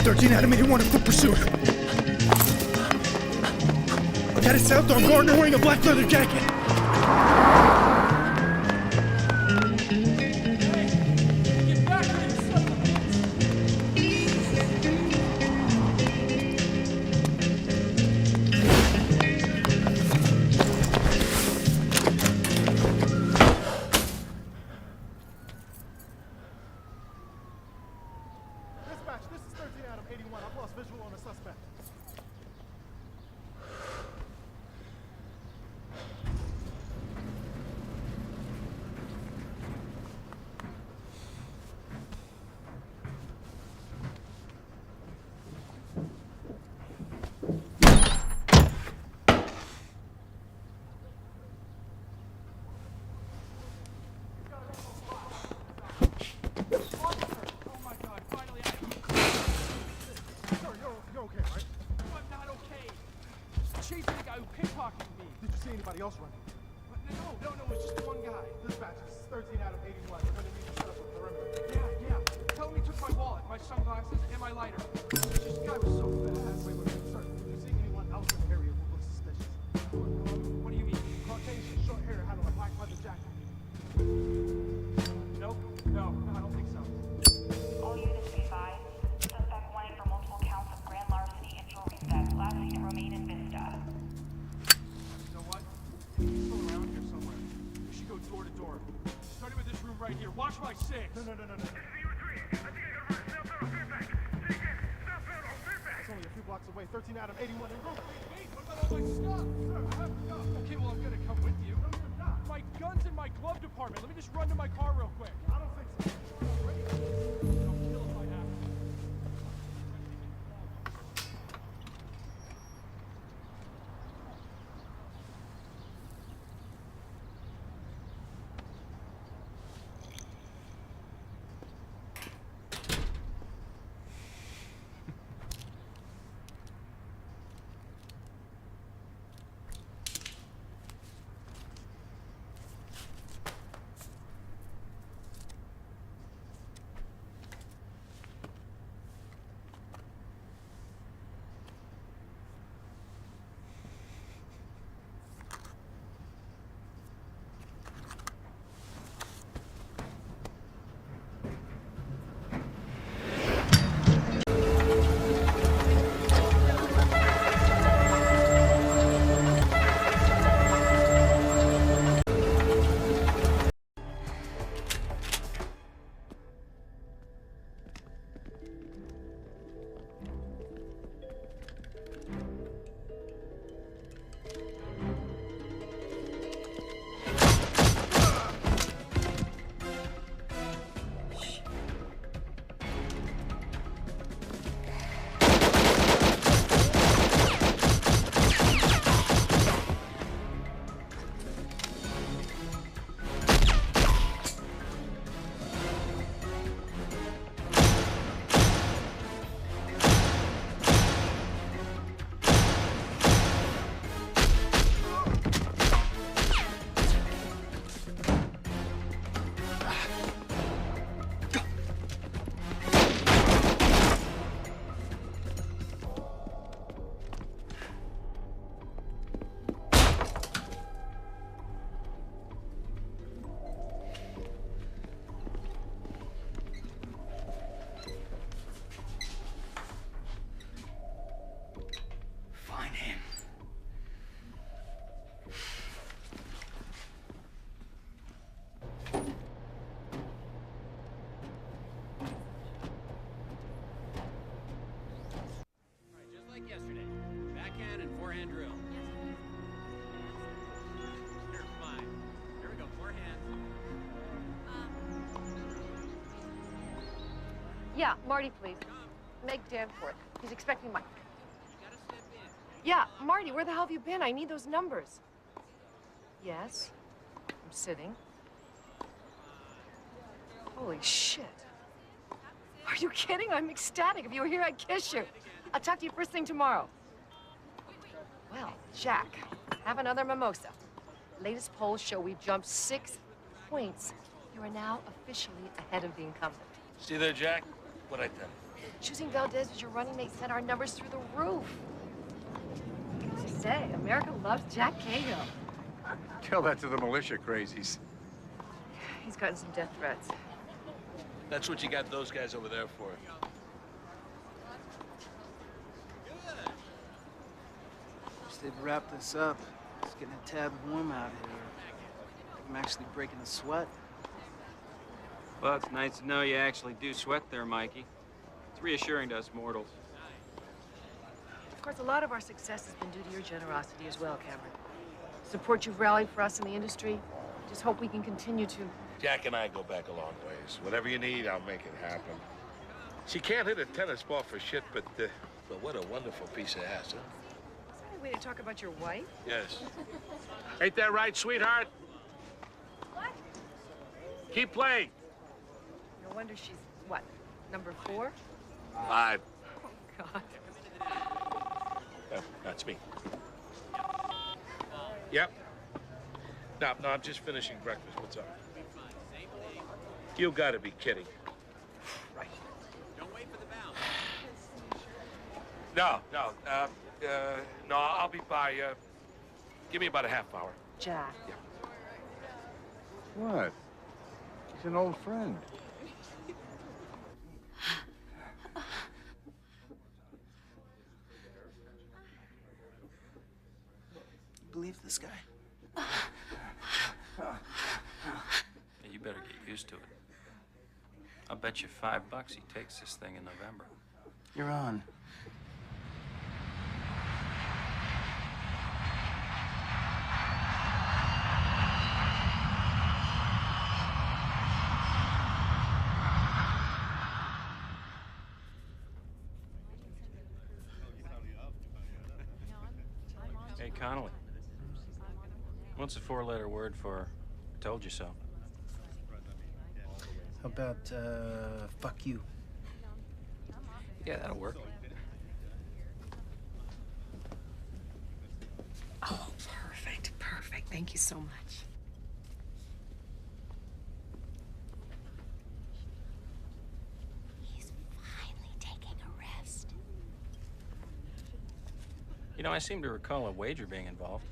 13 Adam 81 in foot pursuit. Headed south on Gardner wearing a black leather jacket. This is 13 Adam 81. I've lost visual on a suspect. Anybody else running? No, it's just one guy. Dispatch, this is 13 Adam 81. We're gonna need to set up a perimeter. Yeah. Tell him he took my wallet, my sunglasses, and my lighter. This guy was so fast. Wait, sir, did you see anyone else in the area who looks suspicious? What do you mean? Caucasian, short hair, had on a black leather jacket. Nope. No, I don't think so. All units be advised. Suspect wanted for multiple counts of grand larceny and jewelry theft. Last seen at Romaine and Vista. He's still around here somewhere. We should go door to door. Starting with this room right here. Watch my six. No. It's only a few blocks away. 13 Adam 81 in Brooklyn. Wait, what about all my stuff? Sir, I have stuff. Okay, well, I'm gonna come with you. No, you're not. My gun's in my glove department. Let me just run to my car real quick. I don't think so. I'll kill if I have to. Yeah, Marty, please. Meg Danforth. He's expecting my... Yeah, Marty, where the hell have you been? I need those numbers. Yes. I'm sitting. Holy shit. Are you kidding? I'm ecstatic. If you were here, I'd kiss you. I'll talk to you first thing tomorrow. Well, Jack, have another mimosa. Latest polls show we've jumped 6 points. You are now officially ahead of the incumbent. See there, Jack? What'd I tell you? Choosing Valdez as your running mate sent our numbers through the roof. As you say, America loves Jack Cahill. Tell that to the militia crazies. He's gotten some death threats. That's what you got those guys over there for. Wish they'd wrap this up. It's getting a tad warm out here. I'm actually breaking a sweat. Well, it's nice to know you actually do sweat there, Mikey. It's reassuring to us mortals. Of course, a lot of our success has been due to your generosity as well, Cameron. Support you've rallied for us in the industry. Just hope we can continue to. Jack and I go back a long ways. Whatever you need, I'll make it happen. She can't hit a tennis ball for shit, but what a wonderful piece of ass, huh? Is that a way to talk about your wife? Yes. Ain't that right, sweetheart? What? Keep playing. No wonder she's, what, number 4? 5. Oh, God. That's me. Yep. No, I'm just finishing breakfast. What's up? You gotta be kidding. Right. Don't wait for the bounce. No, I'll be by, give me about a half hour. Jack. Yeah. What? He's an old friend. Believe this guy? Yeah, you better get used to it. I'll bet you $5 he takes this thing in November. You're on. Hey, Connolly. What's the 4-letter word for told you so? How about, fuck you? Yeah, that'll work. Oh, perfect, perfect. Thank you so much. He's finally taking a rest. You know, I seem to recall a wager being involved.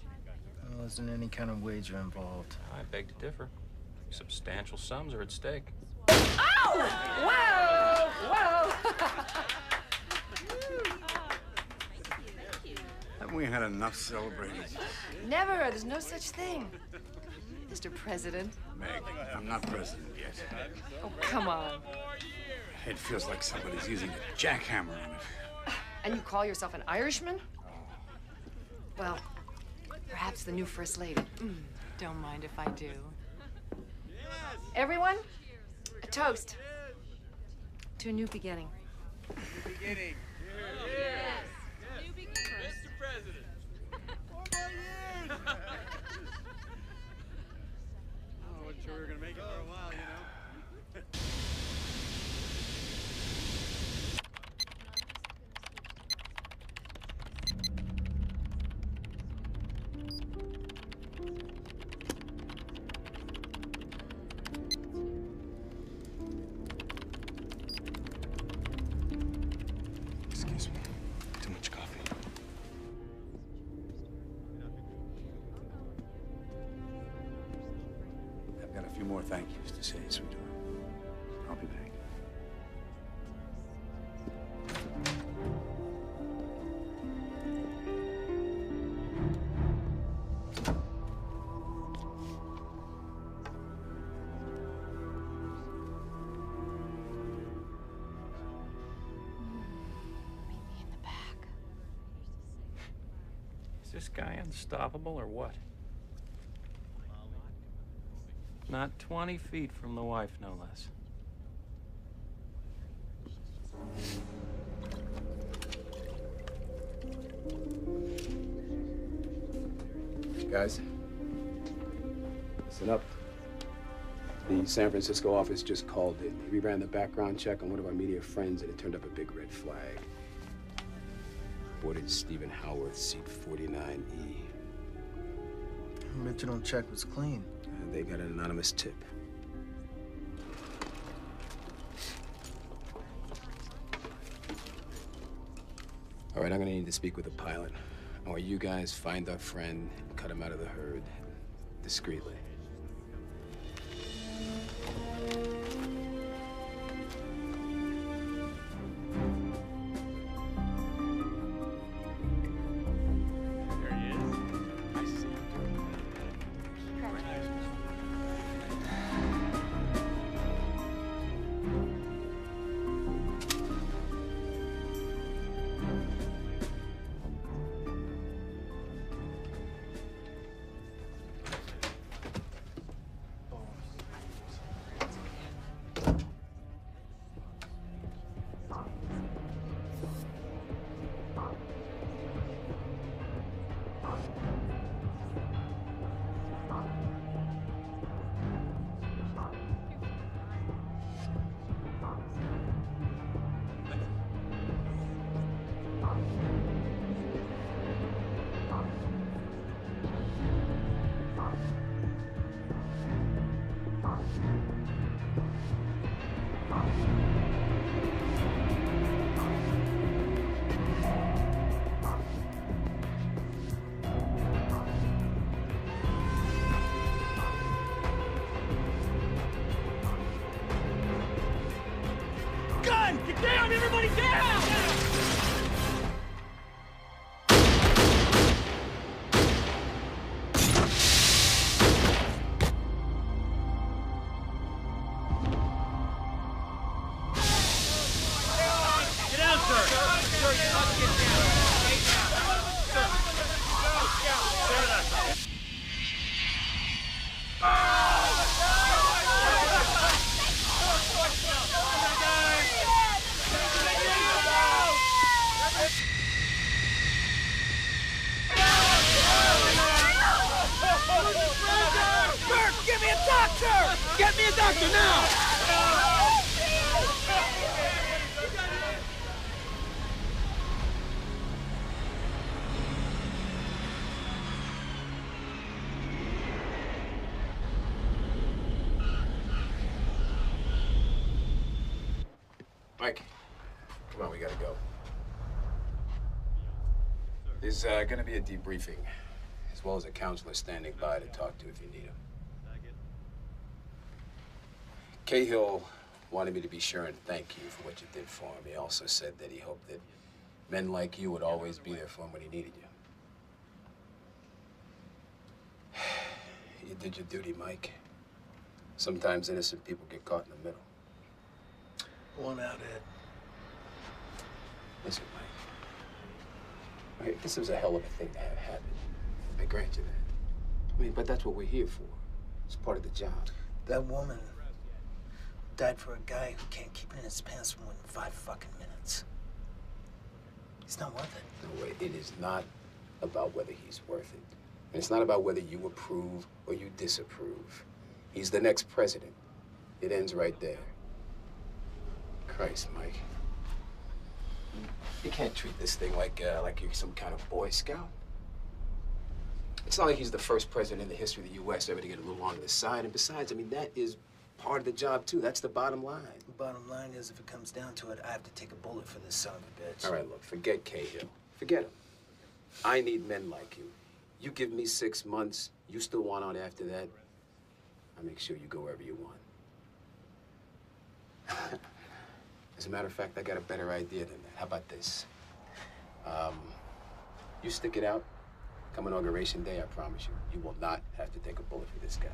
Well, isn't any kind of wager involved? I beg to differ. Substantial sums are at stake. Oh! Whoa! Whoa! Haven't we had enough celebrating? Never. There's no such thing. Mr. President. Meg, I'm not president yet. Oh, come on. It feels like somebody's using a jackhammer on it. And you call yourself an Irishman? Well, perhaps the new First Lady. Don't mind if I do. Everyone, a toast to a new beginning. Beginning. Yes. New beginning. Mr. President. 4 more years. I wasn't sure we were gonna make it for a while, you know. Excuse me. Too much coffee. I've got a few more thank yous to say, sweetheart. I'll be back. Meet me in the back. Is this guy unstoppable or what? Not 20 feet from the wife, no less. Guys, listen up. The San Francisco office just called in. We ran the background check on one of our media friends, and it turned up a big red flag. Boarded Stephen Howarth, seat 49E. Original check was clean. They got an anonymous tip. All right, I'm gonna need to speak with the pilot. I want you guys find our friend and cut him out of the herd discreetly. There he is. I see. Gun! Get down! Everybody down! Get down, sir! Sir, you must get down. Stay down. Sir. Sir, give me a doctor! Get me a doctor now! Mike, come on, we gotta go. There's gonna be a debriefing, as well as a counselor standing by to talk to if you need him. Cahill wanted me to be sure and thank you for what you did for him. He also said that he hoped that men like you would always be there for him when he needed you. You did your duty, Mike. Sometimes innocent people get caught in the middle. One out, Ed. Listen, Mike. Okay, this was a hell of a thing to have happen. I grant you that. I mean, but that's what we're here for. It's part of the job. That woman died for a guy who can't keep it in his pants for more than 5 fucking minutes. It's not worth it. No way. It is not about whether he's worth it. And it's not about whether you approve or you disapprove. He's the next president. It ends right there. Christ, Mike. You can't treat this thing like you're some kind of Boy Scout. It's not like he's the first president in the history of the U.S. ever to get a little on the side. And besides, I mean, that is part of the job, too. That's the bottom line. The bottom line is, if it comes down to it, I have to take a bullet for this son of a bitch. All right, look, forget Cahill. Forget him. I need men like you. You give me 6 months, you still want out after that, I'll make sure you go wherever you want. As a matter of fact, I got a better idea than that. How about this? You stick it out. Come Inauguration Day, I promise you, you will not have to take a bullet for this guy.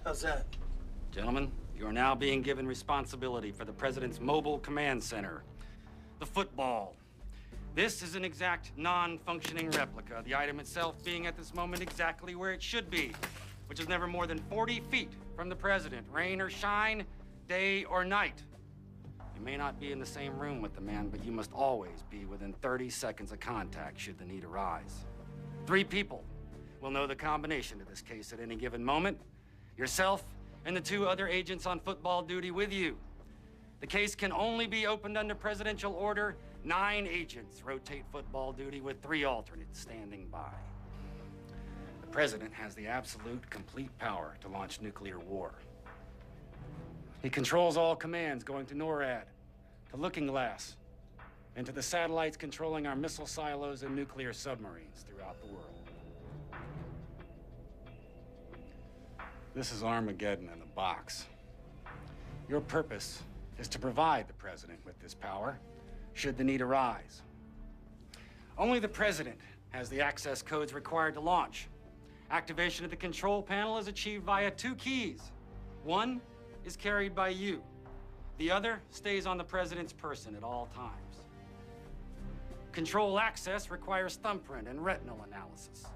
How's that? Gentlemen, you are now being given responsibility for the President's Mobile Command Center, the football. This is an exact non-functioning replica, the item itself being at this moment exactly where it should be, which is never more than 40 feet from the President, rain or shine, day or night. You may not be in the same room with the man, but you must always be within 30 seconds of contact should the need arise. 3 people will know the combination to this case at any given moment. Yourself and the 2 other agents on football duty with you. The case can only be opened under presidential order. 9 agents rotate football duty with 3 alternates standing by. The President has the absolute, complete power to launch nuclear war. He controls all commands going to NORAD, to Looking Glass, and to the satellites controlling our missile silos and nuclear submarines throughout the world. This is Armageddon in a box. Your purpose is to provide the president with this power, should the need arise. Only the president has the access codes required to launch. Activation of the control panel is achieved via 2 keys. One is carried by you. The other stays on the president's person at all times. Control access requires thumbprint and retinal analysis.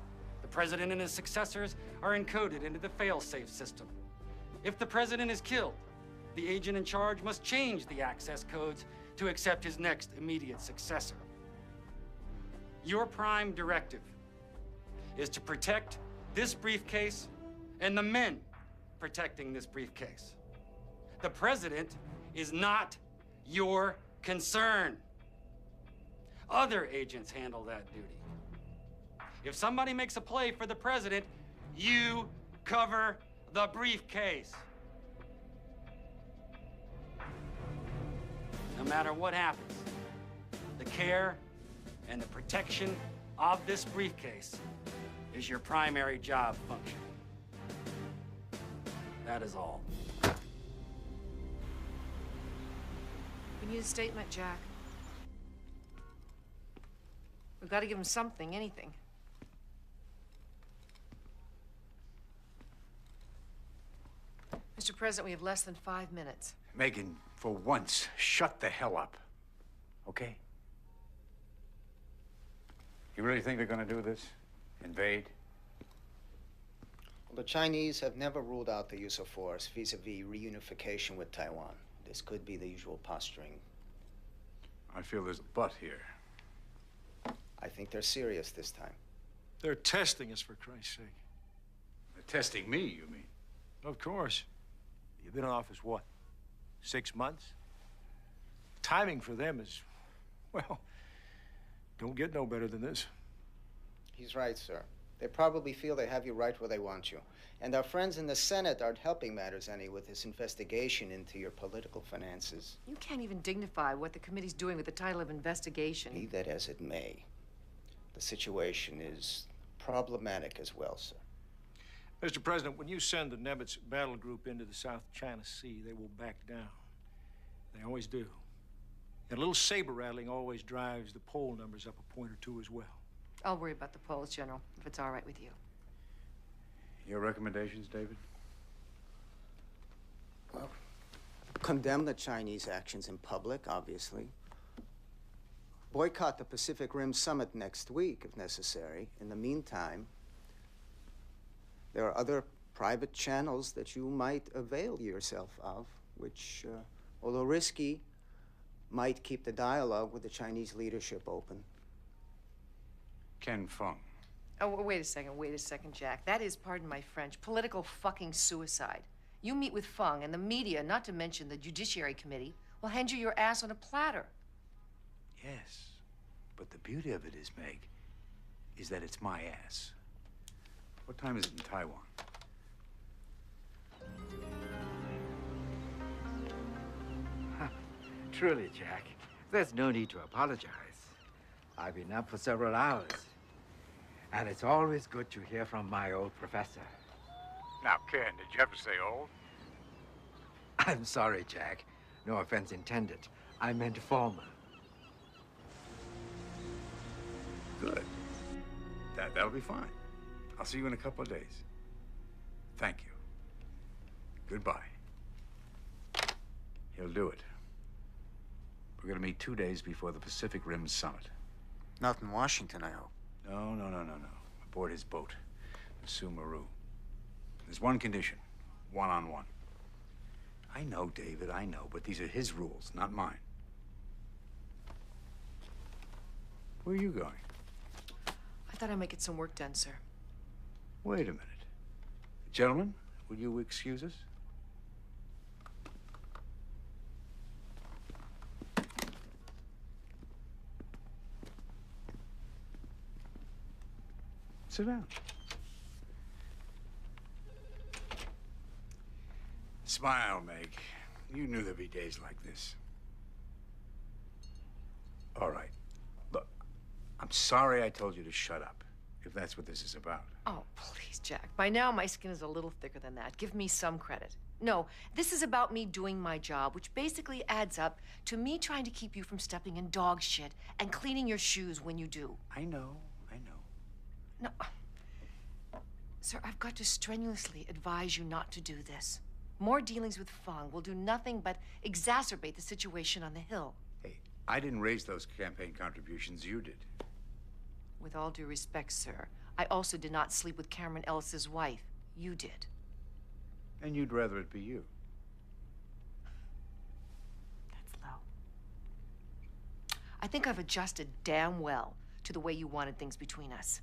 The president and his successors are encoded into the fail-safe system. If the president is killed, the agent in charge must change the access codes to accept his next immediate successor. Your prime directive is to protect this briefcase and the men protecting this briefcase. The president is not your concern. Other agents handle that duty. If somebody makes a play for the president, you cover the briefcase. No matter what happens, the care and the protection of this briefcase is your primary job function. That is all. We need a statement, Jack. We've got to give him something, anything. Mr. President, we have less than 5 minutes. Megan, for once, shut the hell up. Okay? You really think they're gonna do this? Invade? Well, the Chinese have never ruled out the use of force vis-a-vis reunification with Taiwan. This could be the usual posturing. I feel there's a but here. I think they're serious this time. They're testing us, for Christ's sake. They're testing me, you mean? Of course. You've been in office, what, 6 months? Timing for them is, well, don't get no better than this. He's right, sir. They probably feel they have you right where they want you. And our friends in the Senate aren't helping matters any with this investigation into your political finances. You can't even dignify what the committee's doing with the title of investigation. Be that as it may, the situation is problematic as well, sir. Mr. President, when you send the Nimitz battle group into the South China Sea, they will back down. They always do. And a little saber rattling always drives the poll numbers up a point or two as well. I'll worry about the polls, General, if it's all right with you. Your recommendations, David? Well, condemn the Chinese actions in public, obviously. Boycott the Pacific Rim Summit next week, if necessary. In the meantime, there are other private channels that you might avail yourself of, which, although risky, might keep the dialogue with the Chinese leadership open. Ken Fung. Oh, wait a second, Jack. That is, pardon my French, political fucking suicide. You meet with Fung, and the media, not to mention the Judiciary Committee, will hand you your ass on a platter. Yes, but the beauty of it is, Meg, is that it's my ass. What time is it in Taiwan? Truly, Jack, there's no need to apologize. I've been up for several hours. And it's always good to hear from my old professor. Now, Ken, did you have to say old? I'm sorry, Jack. No offense intended. I meant former. Good. That'll be fine. I'll see you in a couple of days. Thank you. Goodbye. He'll do it. We're gonna meet 2 days before the Pacific Rim Summit. Not in Washington, I hope. No. Aboard his boat, the Sumaru. There's one condition, one-on-one. I know, David, I know, but these are his rules, not mine. Where are you going? I thought I'd make it some work done, sir. Wait a minute. Gentlemen, will you excuse us? Sit down. Smile, Meg. You knew there'd be days like this. Oh, All right. Look, I'm sorry I told you to shut up, if that's what this is about. Oh, please, Jack. By now, my skin is a little thicker than that. Give me some credit. No, this is about me doing my job, which basically adds up to me trying to keep you from stepping in dog shit and cleaning your shoes when you do. I know. No. Sir, I've got to strenuously advise you not to do this. More dealings with Fung will do nothing but exacerbate the situation on the Hill. Hey, I didn't raise those campaign contributions, you did. With all due respect, sir, I also did not sleep with Cameron Ellis's wife. You did. And you'd rather it be you. That's low. I think I've adjusted damn well to the way you wanted things between us.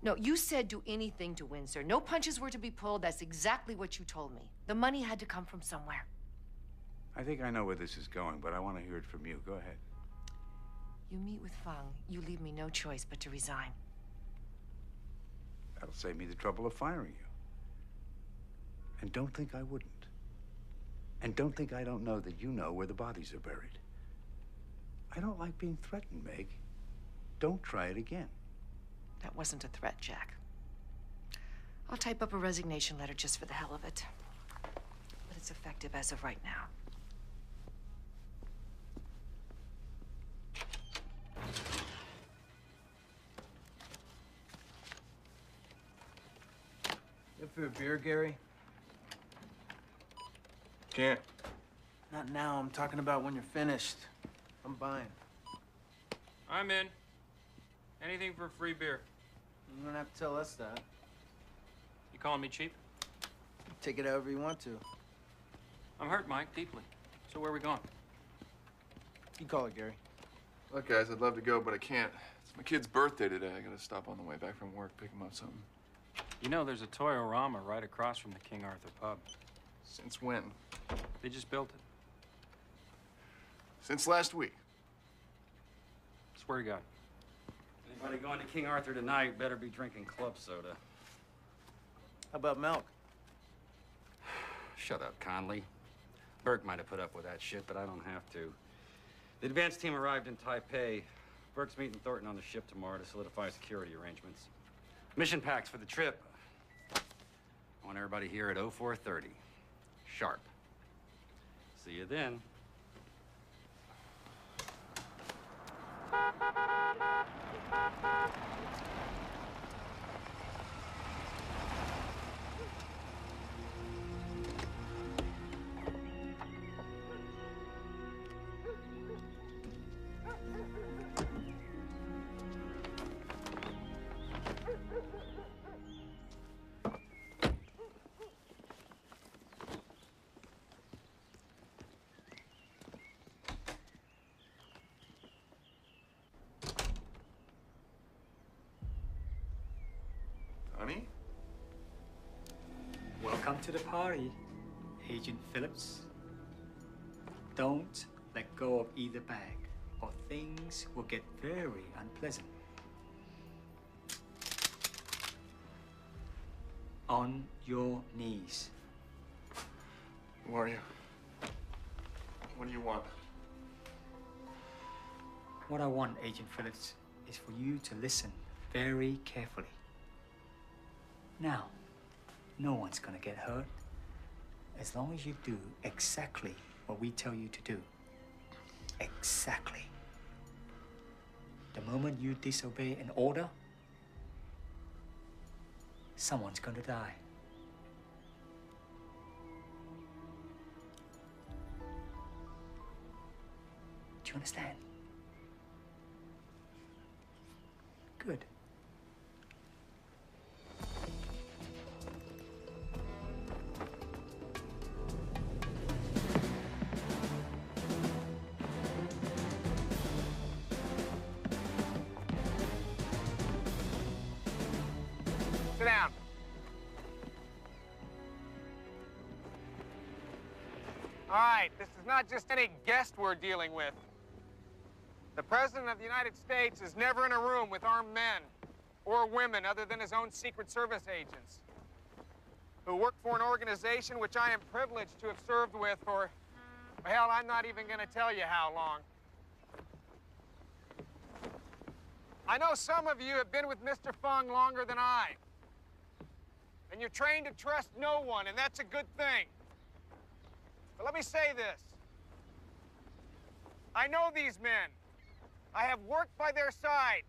No, you said do anything to win, sir. No punches were to be pulled. That's exactly what you told me. The money had to come from somewhere. I think I know where this is going, but I want to hear it from you. Go ahead. You meet with Fung, you leave me no choice but to resign. That'll save me the trouble of firing you. And don't think I wouldn't. And don't think I don't know that you know where the bodies are buried. I don't like being threatened, Meg. Don't try it again. That wasn't a threat, Jack. I'll type up a resignation letter just for the hell of it. But it's effective as of right now. You for a beer, Gary? Can't. Not now. I'm talking about when you're finished. I'm buying. I'm in. Anything for free beer. You don't have to tell us that. You calling me cheap? Take it however you want to. I'm hurt, Mike, deeply. So where are we going? You call it, Gary. Look, guys, I'd love to go, but I can't. It's my kid's birthday today. I gotta stop on the way back from work, pick him up something. You know, there's a Toyorama right across from the King Arthur pub. Since when? They just built it. Since last week. Swear to God. Anybody going to King Arthur tonight better be drinking club soda. How about milk? Shut up, Conley. Burke might have put up with that shit, but I don't have to. The advance team arrived in Taipei. Burke's meeting Thornton on the ship tomorrow to solidify security arrangements. Mission packs for the trip. I want everybody here at 0430. Sharp. See you then. Honey? Welcome to the party, Agent Phillips. Don't let go of either bag, or things will get very unpleasant. On your knees. Who are you? What do you want? What I want, Agent Phillips, is for you to listen very carefully. Now, no one's gonna get hurt as long as you do exactly what we tell you to do. Exactly. The moment you disobey an order, someone's gonna die. Do you understand? Good. Sit down. All right, this is not just any guest we're dealing with. The President of the United States is never in a room with armed men or women other than his own Secret Service agents who work for an organization which I am privileged to have served with for, well, hell, I'm not even going to tell you how long. I know some of you have been with Mr. Fung longer than I. And you're trained to trust no one, and that's a good thing. But let me say this. I know these men. I have worked by their side.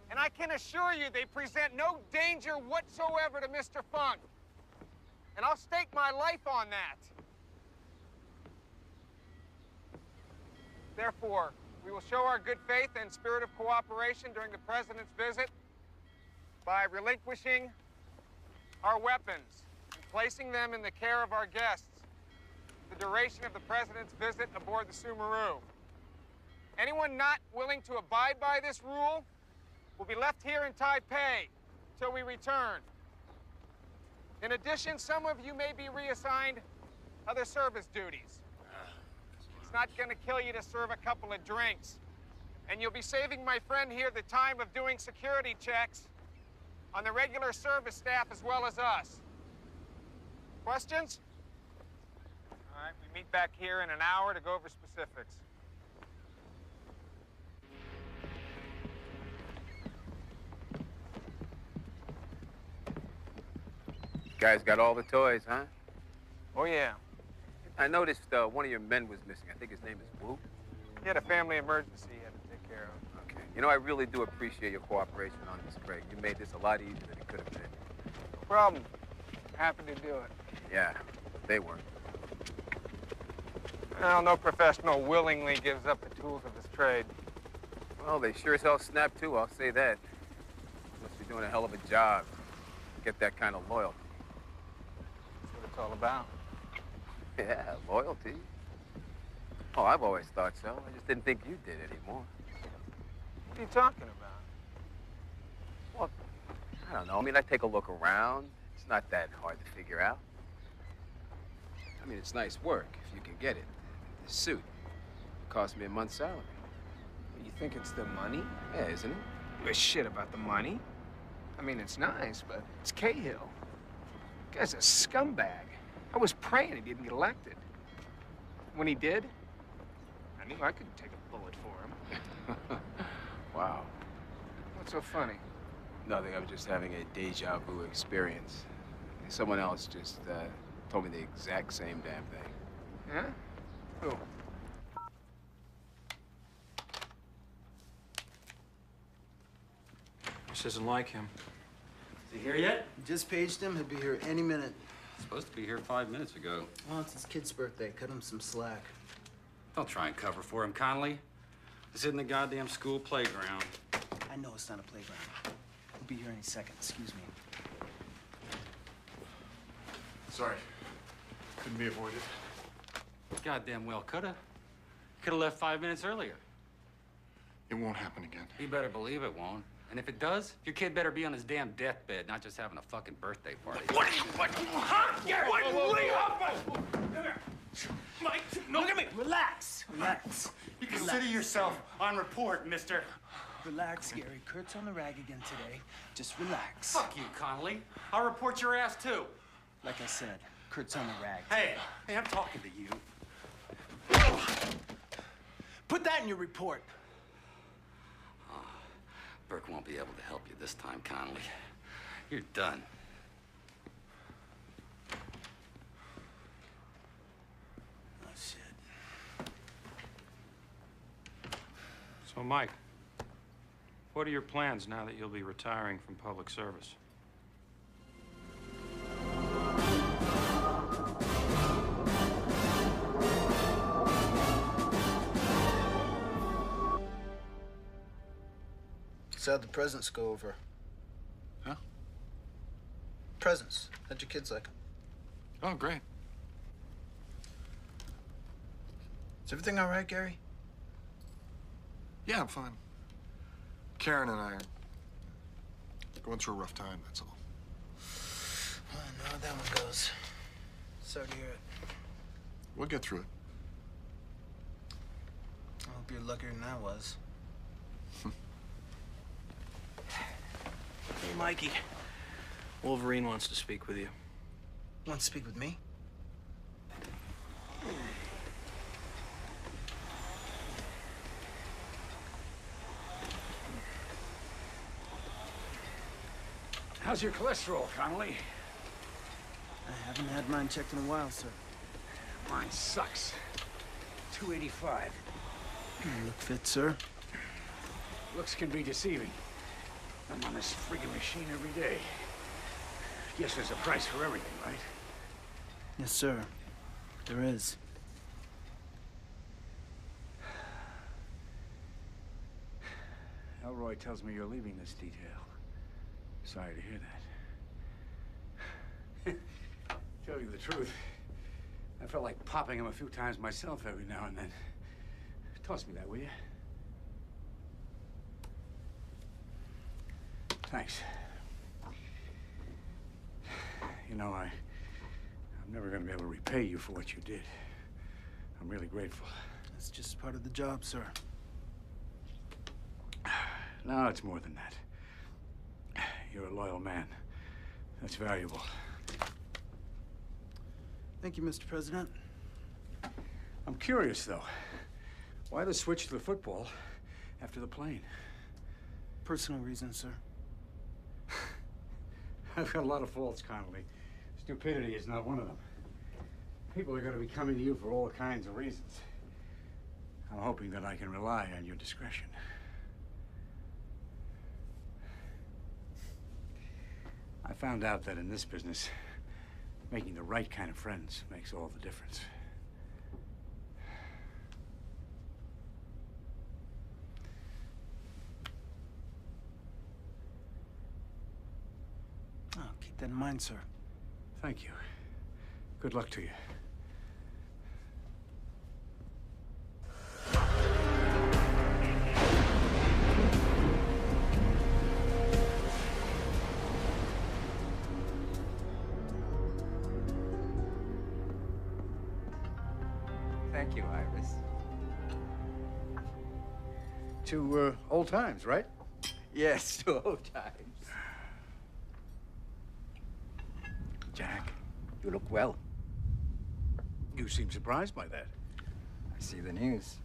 And I can assure you they present no danger whatsoever to Mr. Fung. And I'll stake my life on that. Therefore, we will show our good faith and spirit of cooperation during the President's visit by relinquishing our weapons and placing them in the care of our guests for the duration of the President's visit aboard the Sumeru. Anyone not willing to abide by this rule will be left here in Taipei till we return. In addition, some of you may be reassigned other service duties. It's not going to kill you to serve a couple of drinks. And you'll be saving my friend here the time of doing security checks on the regular service staff as well as us. Questions? All right, we meet back here in an hour to go over specifics. You guys got all the toys, huh? Oh, yeah. I noticed one of your men was missing. I think his name is Wu. He had a family emergency he had to take care of. Okay. You know, I really do appreciate your cooperation on this, Craig. You made this a lot easier than it could have been. No problem. Happy to do it. Yeah, they were. Well, no professional willingly gives up the tools of his trade. Well, they sure as hell snapped too, I'll say that. Must be doing a hell of a job to get that kind of loyalty. That's what it's all about. Yeah, loyalty. Oh, I've always thought so. I just didn't think you did anymore. What are you talking about? Well, I don't know. I mean, I take a look around. It's not that hard to figure out. I mean, it's nice work if you can get it. This suit cost me a month's salary. You think it's the money? Yeah, isn't it? Give a shit about the money. I mean, it's nice, but it's Cahill. The guy's a scumbag. I was praying he didn't get elected. When he did, I knew I could take a bullet for him. Wow. What's so funny? Nothing. I'm just having a deja vu experience. Someone else just told me the exact same damn thing. Yeah? Who? This isn't like him. Is he here yet? Just paged him. He'll be here any minute. Supposed to be here 5 minutes ago. Well, it's his kid's birthday. Cut him some slack. Don't try and cover for him, Conley. This isn't the goddamn school playground. I know it's not a playground. He'll be here any second. Excuse me. Sorry. Couldn't be avoided. Goddamn well coulda. Coulda left 5 minutes earlier. It won't happen again. You better believe it won't. And if it does, your kid better be on his damn deathbed, not just having a fucking birthday party. What? Huh? Mike, no, look at me. Relax. Relax. You consider yourself on report, mister. Relax, Gary. Kurt's on the rag again today. Just relax. Fuck you, Connolly. I'll report your ass, too. Like I said, Kurt's on the rag. Hey, I'm talking to you. Put that in your report. Burke won't be able to help you this time, Connolly. You're done. Oh, shit. So, Mike, what are your plans now that you'll be retiring from public service? So how'd the presents go over? Huh? Presents. How'd your kids like them? Oh, great. Is everything all right, Gary? Yeah, I'm fine. Karen and I are going through a rough time, that's all. Oh, I know how that one goes. Sorry to hear it. We'll get through it. I hope you're luckier than I was. Hey, Mikey. Wolverine wants to speak with you. Want to speak with me? How's your cholesterol, Connolly? I haven't had mine checked in a while, sir. Mine sucks. 285. You look fit, sir. Looks can be deceiving. I'm on this friggin' machine every day. Guess there's a price for everything, right? Yes, sir. There is. Elroy tells me you're leaving this detail. Sorry to hear that. Tell you the truth, I felt like popping him a few times myself every now and then. Toss me that, will you? Thanks. You know, I'm never gonna be able to repay you for what you did. I'm really grateful. That's just part of the job, sir. No, it's more than that. You're a loyal man. That's valuable. Thank you, Mr. President. I'm curious, though. Why the switch to the football after the plane? Personal reasons, sir. I've got a lot of faults, Connolly. Stupidity is not one of them. People are going to be coming to you for all kinds of reasons. I'm hoping that I can rely on your discretion. I found out that in this business, making the right kind of friends makes all the difference. Oh, keep that in mind, sir. Thank you. Good luck to you. Thank you, Iris. To old times, right? Yes, to old times. Jack, You look well. you seem surprised by that. I see the news.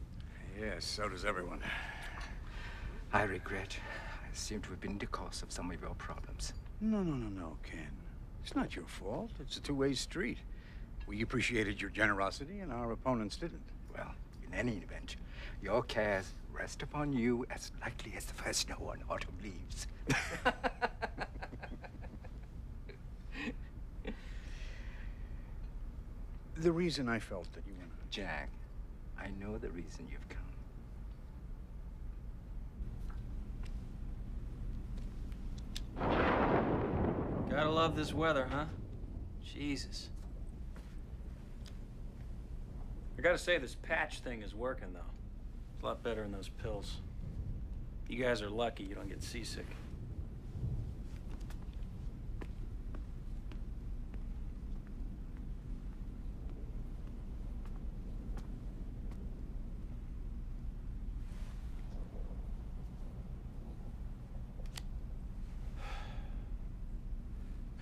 Yes, so does everyone. I regret. I seem to have been the cause of some of your problems. No, Ken. It's not your fault. It's a two-way street. We appreciated your generosity, and our opponents didn't. Well, in any event, your cares rest upon you as lightly as the first snow on autumn leaves. The reason I felt that you were... Jack, I know the reason you've come. Gotta love this weather, huh? Jesus. I gotta say, this patch thing is working, though. It's a lot better than those pills. You guys are lucky you don't get seasick.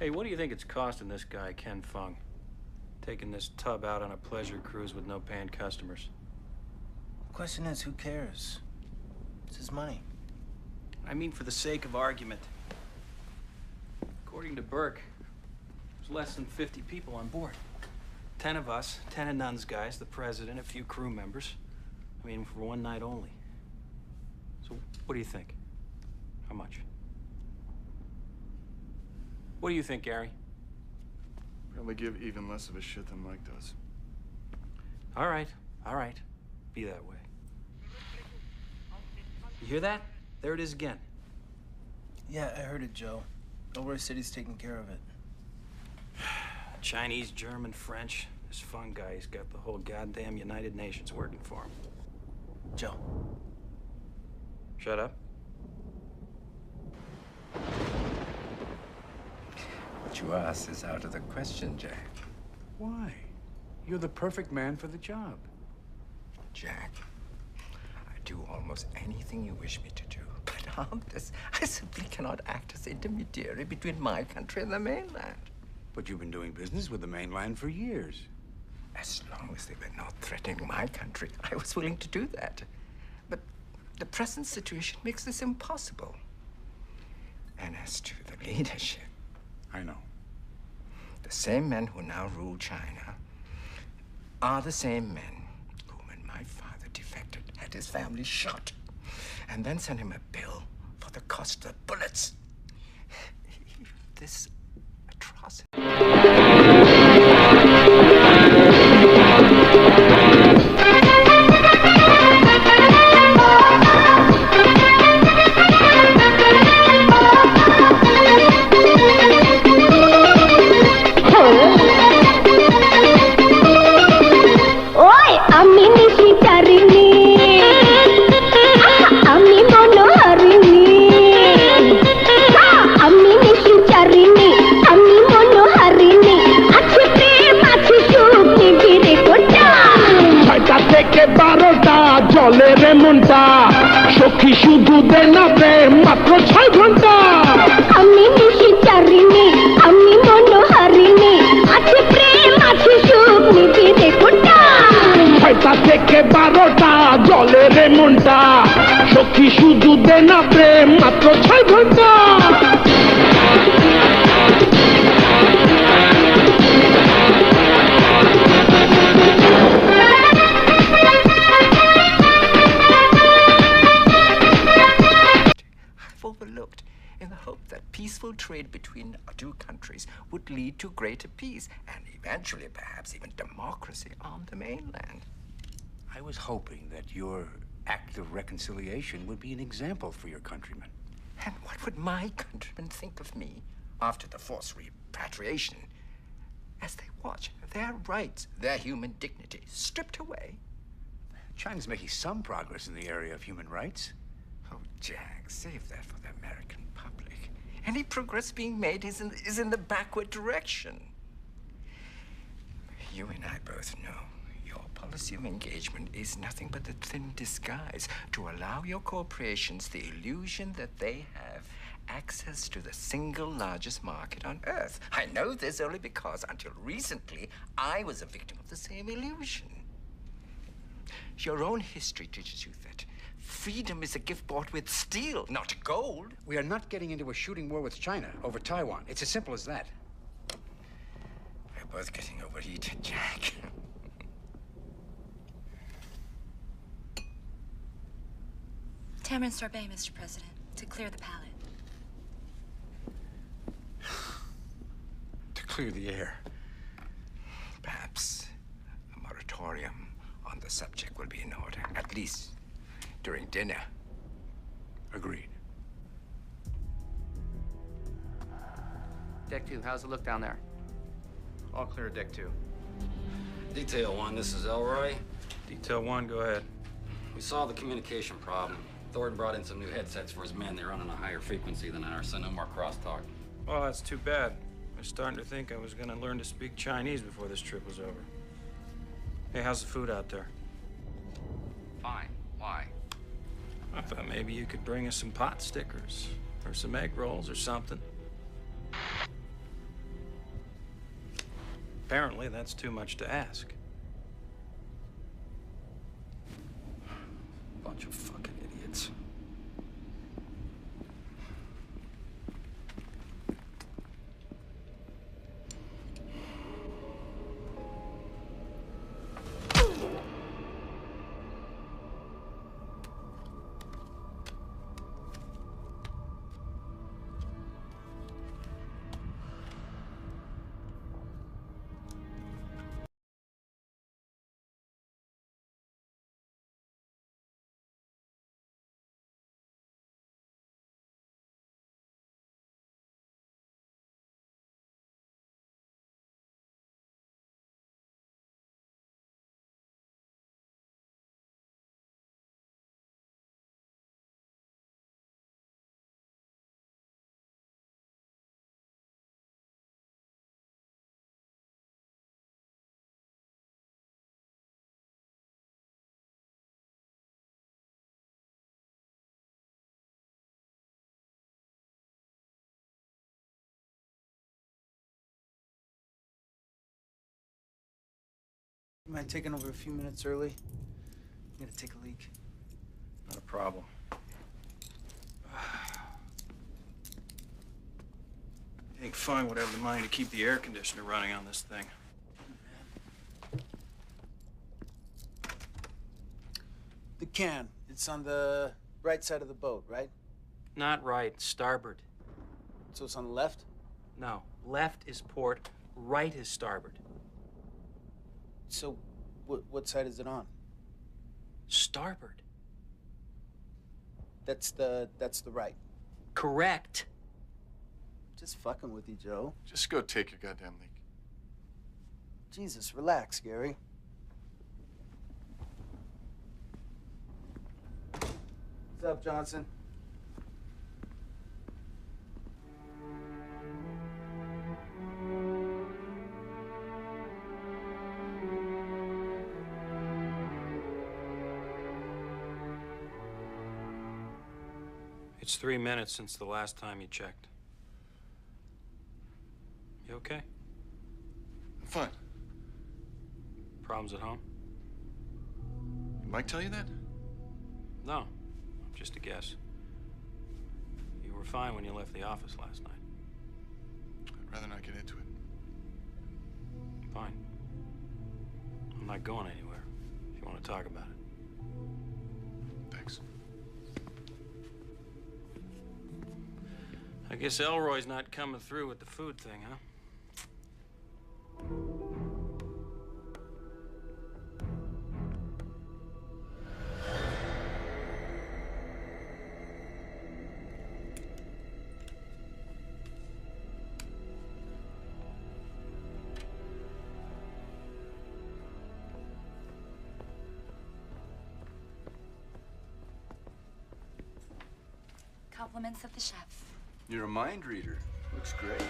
Hey, what do you think it's costing this guy, Ken Fung? Taking this tub out on a pleasure cruise with no paying customers. The question is, who cares? It's his money. I mean, for the sake of argument. According to Burke, there's less than 50 people on board. 10 of us, 10 of Nunn's guys, the president, a few crew members. I mean, for one night only. So, what do you think? How much? What do you think, Gary? Probably give even less of a shit than Mike does. All right. Be that way. You hear that? There it is again. Yeah, I heard it, Joe. Elroy City's taking care of it. Chinese, German, French. This Fung guy, he's got the whole goddamn United Nations working for him. Joe. Shut up. What you ask is out of the question, Jack. Why? You're the perfect man for the job. Jack, I do almost anything you wish me to do. But on this, I simply cannot act as intermediary between my country and the mainland. But you've been doing business with the mainland for years. As long as they were not threatening my country, I was willing to do that. But the present situation makes this impossible. And as to the leadership, I know. The same men who now rule China are the same men who, when my father defected, had his family shot, and then sent him a bill for the cost of bullets. This atrocity. জলে রে মনটা সখী শুধু দে না প্রেম মাত্র 6 ঘন্টা আমি নিশি চারিনি আমি মনোহারিণী আছে প্রেম আছে সুখ নিবিড়ে কোটা 6টা থেকে 12টা জলে রে মনটা সখী শুধু দে না প্রেম মাত্র 6 ঘন্টা Overlooked in the hope that peaceful trade between our two countries would lead to greater peace and eventually perhaps even democracy on the mainland. I was hoping that your act of reconciliation would be an example for your countrymen. And what would my countrymen think of me after the forced repatriation as they watch their rights, their human dignity stripped away? China's making some progress in the area of human rights. Oh, Jack, save that for the American public. Any progress being made is in the backward direction. You and I both know your policy of engagement is nothing but a thin disguise to allow your corporations the illusion that they have access to the single largest market on Earth. I know this only because until recently I was a victim of the same illusion. Your own history teaches you that freedom is a gift bought with steel, not gold. We are not getting into a shooting war with China over Taiwan. It's as simple as that. We're both getting overheated, Jack. Tamarin sorbet, Mr. President, to clear the palate. To clear the air. Perhaps a moratorium on the subject will be in order, at least during dinner. Agreed. Deck 2, how's it look down there? All clear, Deck 2. Detail 1, this is Elroy. Detail 1, go ahead. We solved the communication problem. Thornton brought in some new headsets for his men. They're running a higher frequency than ours, so no more crosstalk. Well, that's too bad. I was starting to think I was going to learn to speak Chinese before this trip was over. Hey, how's the food out there? Fine. Why? I thought maybe you could bring us some pot stickers or some egg rolls or something. Apparently, that's too much to ask. Bunch of fucking idiots. You mind taking over a few minutes early? I'm gonna take a leak. Not a problem. Hank Fine would have the money to keep the air conditioner running on this thing. The can. It's on the right side of the boat, right? Not right, starboard. So it's on the left? No, left is port, right is starboard. So what side is it on? Starboard. That's the right. Correct. Just fucking with you, Joe. Just go take your goddamn leak. Jesus, relax, Gary. What's up, Johnson? It's 3 minutes since the last time you checked. You okay? I'm fine. Problems at home? Did Mike tell you that? No, just a guess. You were fine when you left the office last night. I'd rather not get into it. Fine. I'm not going anywhere if you want to talk about it. Thanks. I guess Elroy's not coming through with the food thing, huh? Compliments of the chef. You're a mind reader. Looks great.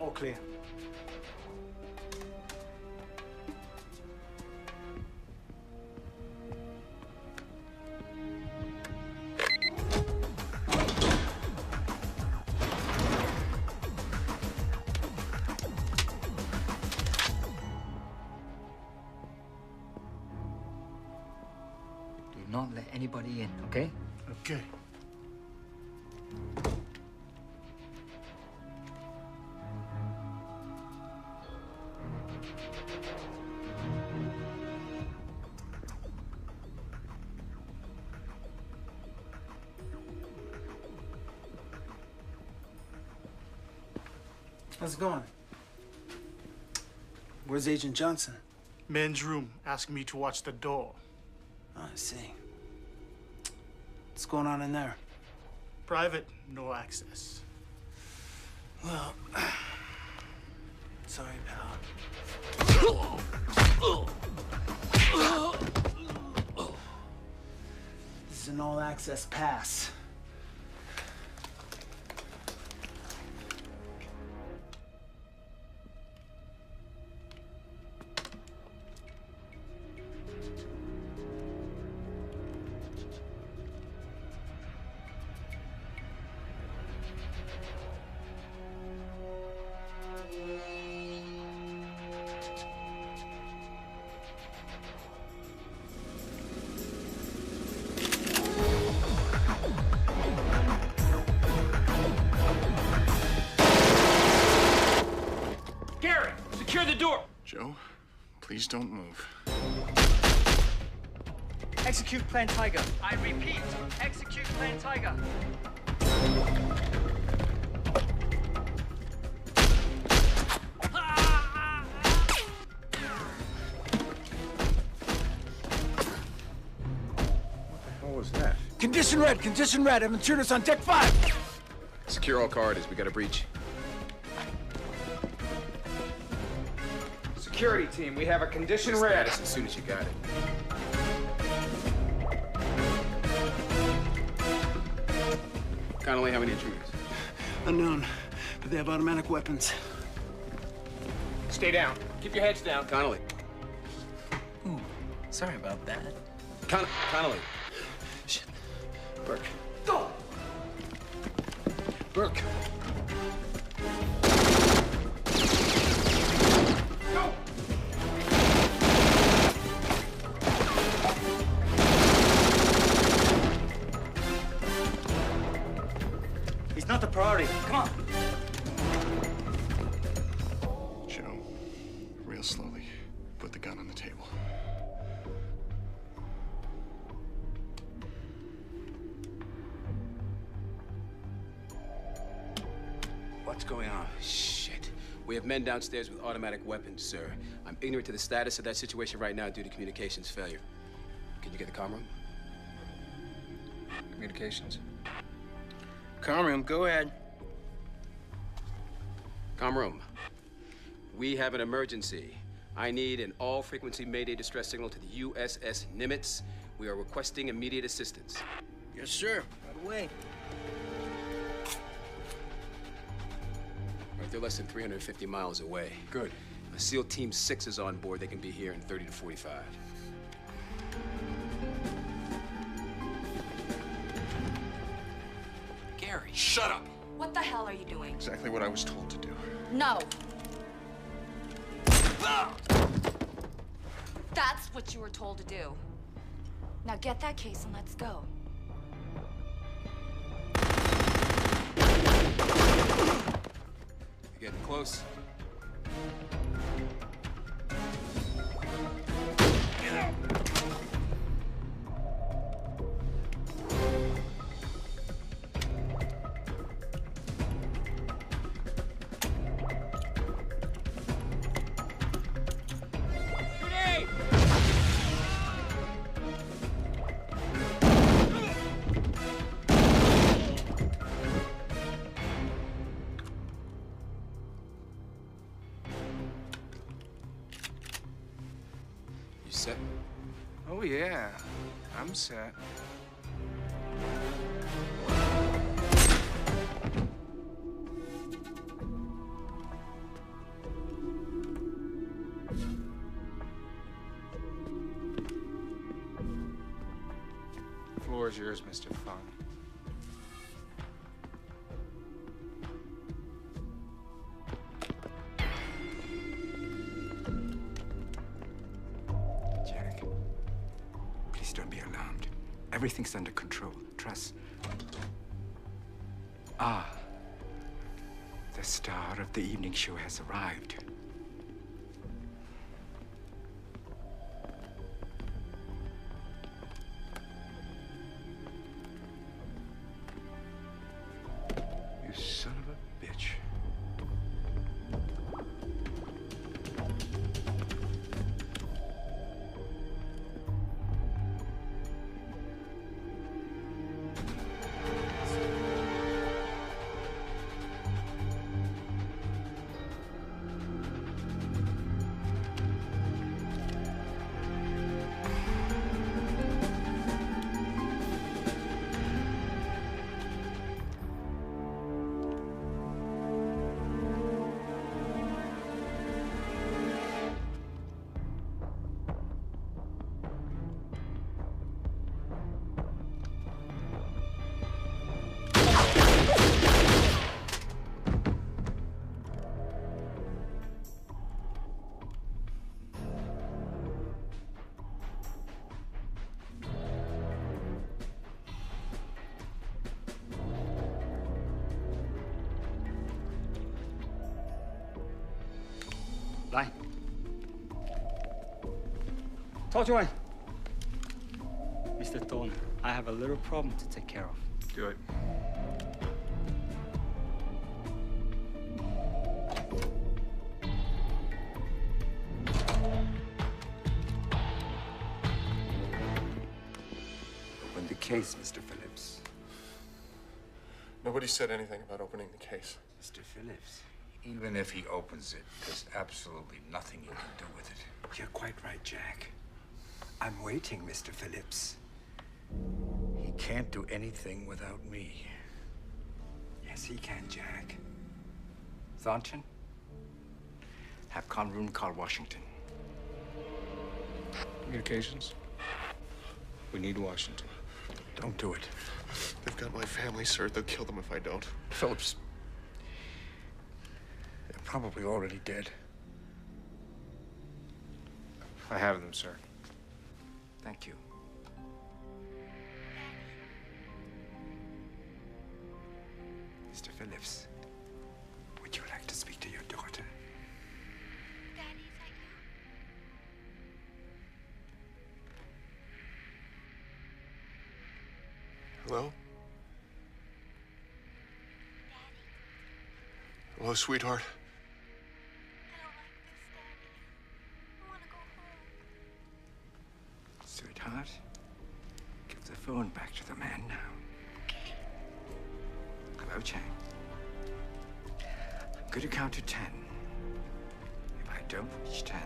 All clear. Do not let anybody in, okay? Okay. How's it going? Where's Agent Johnson? Men's room. Asked me to watch the door. Oh, I see. What's going on in there? Private, no access. Well, sorry, pal. This is an all-access pass. Gary, secure the door. Joe, please don't move. Execute Plan Tiger. I repeat, execute Plan Tiger. What was that? Condition red. Have intruders on deck 5. Secure all corridors. We got a breach. Security team, we have a condition Get red. status as soon as you got it. Connolly, how many intruders? Unknown, but they have automatic weapons. Stay down. Keep your heads down. Connolly. Ooh, sorry about that. Connolly. Shit. Burke. Go! Burke. not the priority. Come on. Joe, real slowly, put the gun on the table. What's going on? Shit. We have men downstairs with automatic weapons, sir. I'm ignorant to the status of that situation right now due to communications failure. Can you get the comm room? Communications. Comm room, go ahead. Comm room. We have an emergency. I need an all-frequency Mayday distress signal to the USS Nimitz. We are requesting immediate assistance. Yes, sir. Right away. Right, they're less than 350 miles away. Good. SEAL Team 6 is on board. They can be here in 30 to 45. Gary. Shut up! What the hell are you doing? Exactly what I was told to do. No. That's what you were told to do. Now get that case and let's go. You're getting close. You set? Oh, yeah. I'm set. The floor is yours, Mr. Fung. Jack, please don't be alarmed. Everything's under control. Trust. Ah, the star of the evening show has arrived. You son of a bitch. Line. Talk to one. Mr. Thorne, I have a little problem to take care of. Do it. Open the case, Mr. Phillips. Nobody said anything about opening the case. Mr. Phillips, even if he opens it, there's absolutely nothing you can do with it. You're quite right, Jack. I'm waiting, Mr. Phillips. He can't do anything without me. Yes, he can, Jack. Thornton, have Conroon call Washington. Communications. We need Washington. Don't do it. They've got my family, sir. They'll kill them if I don't. Phillips, they're probably already dead. I have them, sir. Thank you. Mr. Phillips, would you like to speak to your daughter? Hello? Hello, sweetheart. Sweetheart, give the phone back to the man now. Hello, Chang. I'm going to count to 10. If I don't reach 10,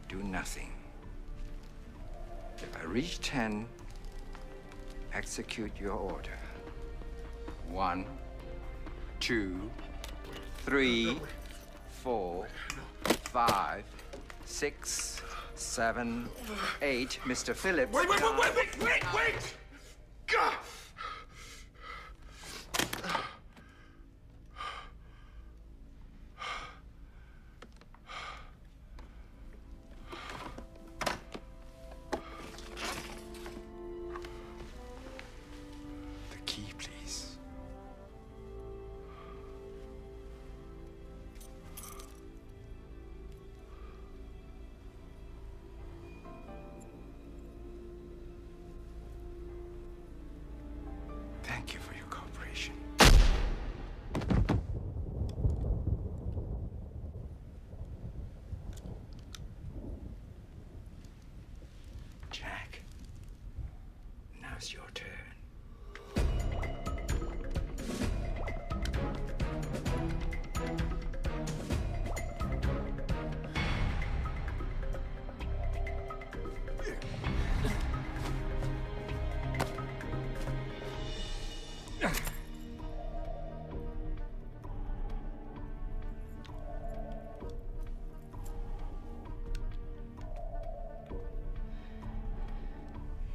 do nothing. If I reach 10, execute your order. 1, 2, 3, 4, 5, 6, 7, 8. Mr. Phillips. Wait! God! The key, please. Thank you for your cooperation. Jack, now's your turn.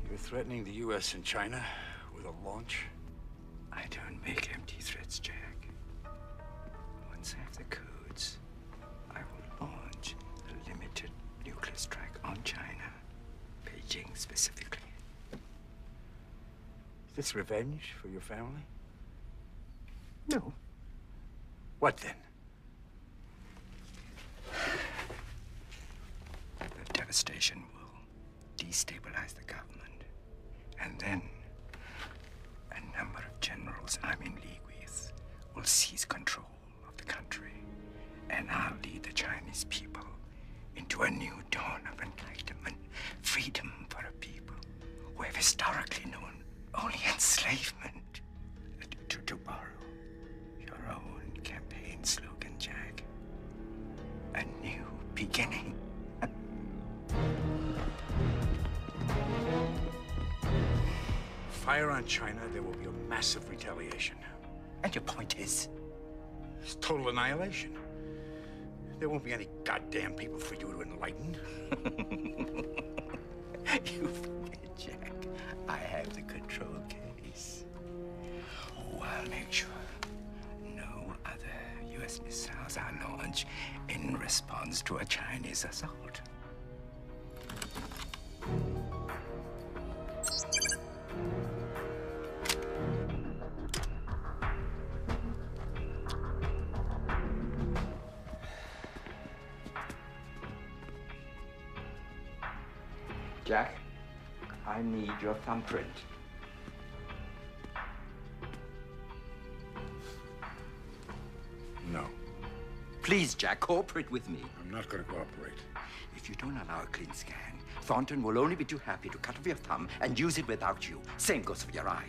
You're threatening the U.S. and China with a launch? I don't make empty threats, Jack. Once I have the codes, I will launch a limited nuclear strike on China, Beijing specifically. Is this revenge for your family? No. What then? The devastation will destabilize the government. And then a number of generals I'm in league with will seize control of the country. And I'll lead the Chinese people into a new dawn of enlightenment, freedom for a people who have historically known only enslavement. To borrow your own campaign slogan, Jack. A new beginning. Fire on China, there will be a massive retaliation. And your point is? It's total annihilation. There won't be any goddamn people for you to enlighten. You forget, Jack. I have the control case. Oh, I'll make sure no other U.S. missiles are launched in response to a Chinese assault. Jack, I need your thumbprint. No. Please, Jack, cooperate with me. I'm not going to cooperate. If you don't allow a clean scan, Thornton will only be too happy to cut off your thumb and use it without you. Same goes for your eye.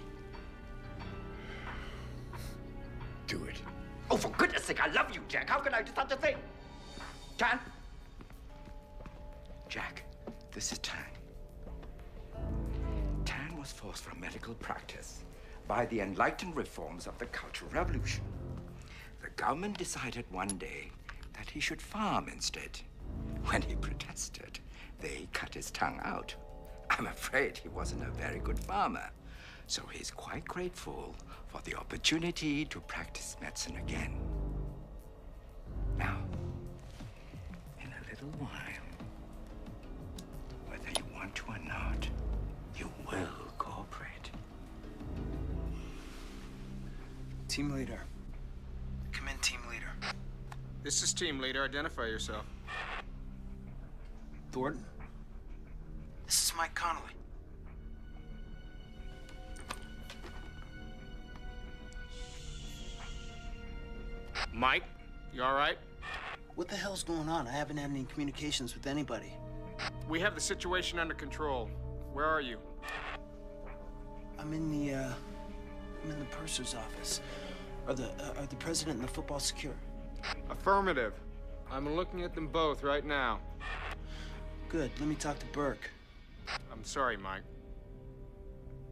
Do it. Oh, for goodness sake, I love you, Jack. How can I do such a thing? Tan? Jack, this is Tan. Tan was forced from medical practice by the enlightened reforms of the Cultural Revolution. The government decided one day that he should farm instead. When he protested, they cut his tongue out. I'm afraid he wasn't a very good farmer, so he's quite grateful for the opportunity to practice medicine again. Now, in a little while, whether you want to or not, you will cooperate. Team leader. Come in, team leader. This is team leader. Identify yourself. Thornton. This is Mike Connolly. Mike, you all right? What the hell's going on? I haven't had any communications with anybody. We have the situation under control. Where are you? I'm in the purser's office. Are the president and the football secure? Affirmative. I'm looking at them both right now. Good. Let me talk to Burke. I'm sorry, Mike.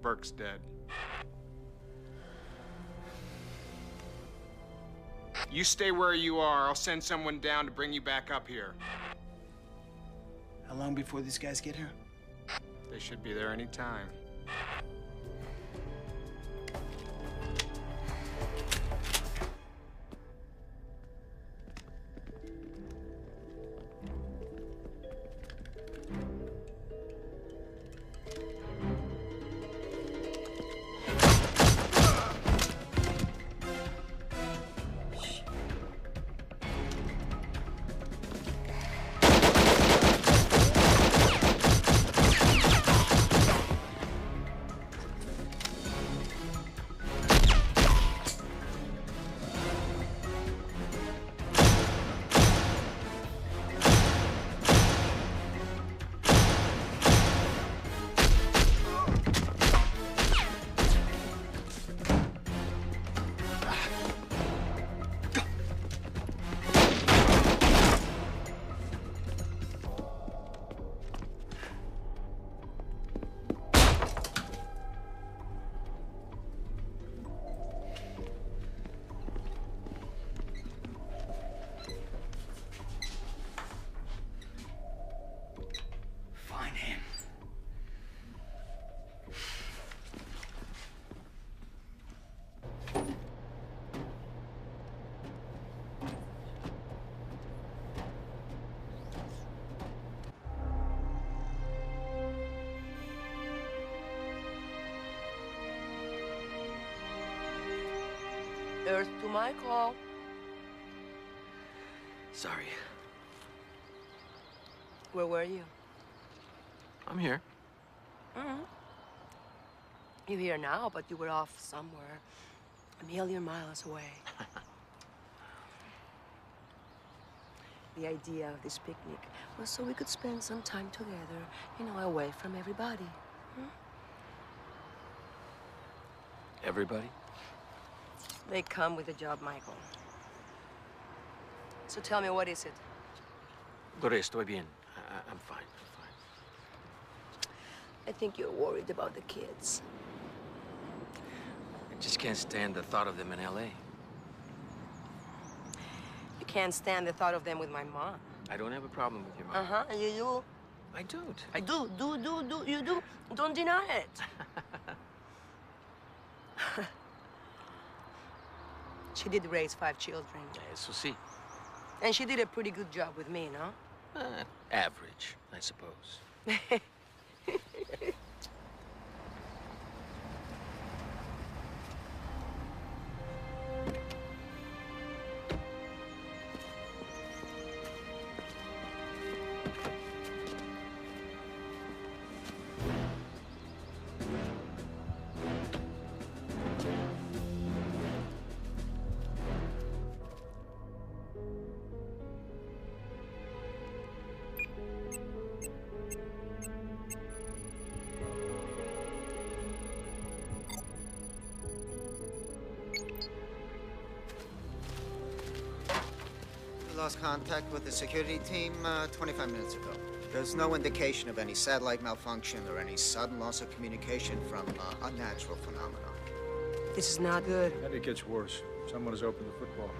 Burke's dead. You stay where you are. I'll send someone down to bring you back up here. How long before these guys get here? They should be there any time. Earth to Michael. Sorry. Where were you? I'm here. Mm-hmm. You're here now, but you were off somewhere a million miles away. The idea of this picnic was so we could spend some time together, you know, away from everybody. Hmm? Everybody? They come with a job, Michael. So tell me, what is it? Gloria, estoy bien. I'm fine. I'm fine. I think you're worried about the kids. I just can't stand the thought of them in L.A. You can't stand the thought of them with my mom. I don't have a problem with your mom. Uh-huh, and you do? I don't. I do. You do. Don't deny it. She did raise 5 children. Eso sí. And she did a pretty good job with me, no? Average, I suppose. Lost contact with the security team 25 minutes ago. There's no indication of any satellite malfunction or any sudden loss of communication from unnatural phenomena. This is not good. And it gets worse. Someone has opened the football.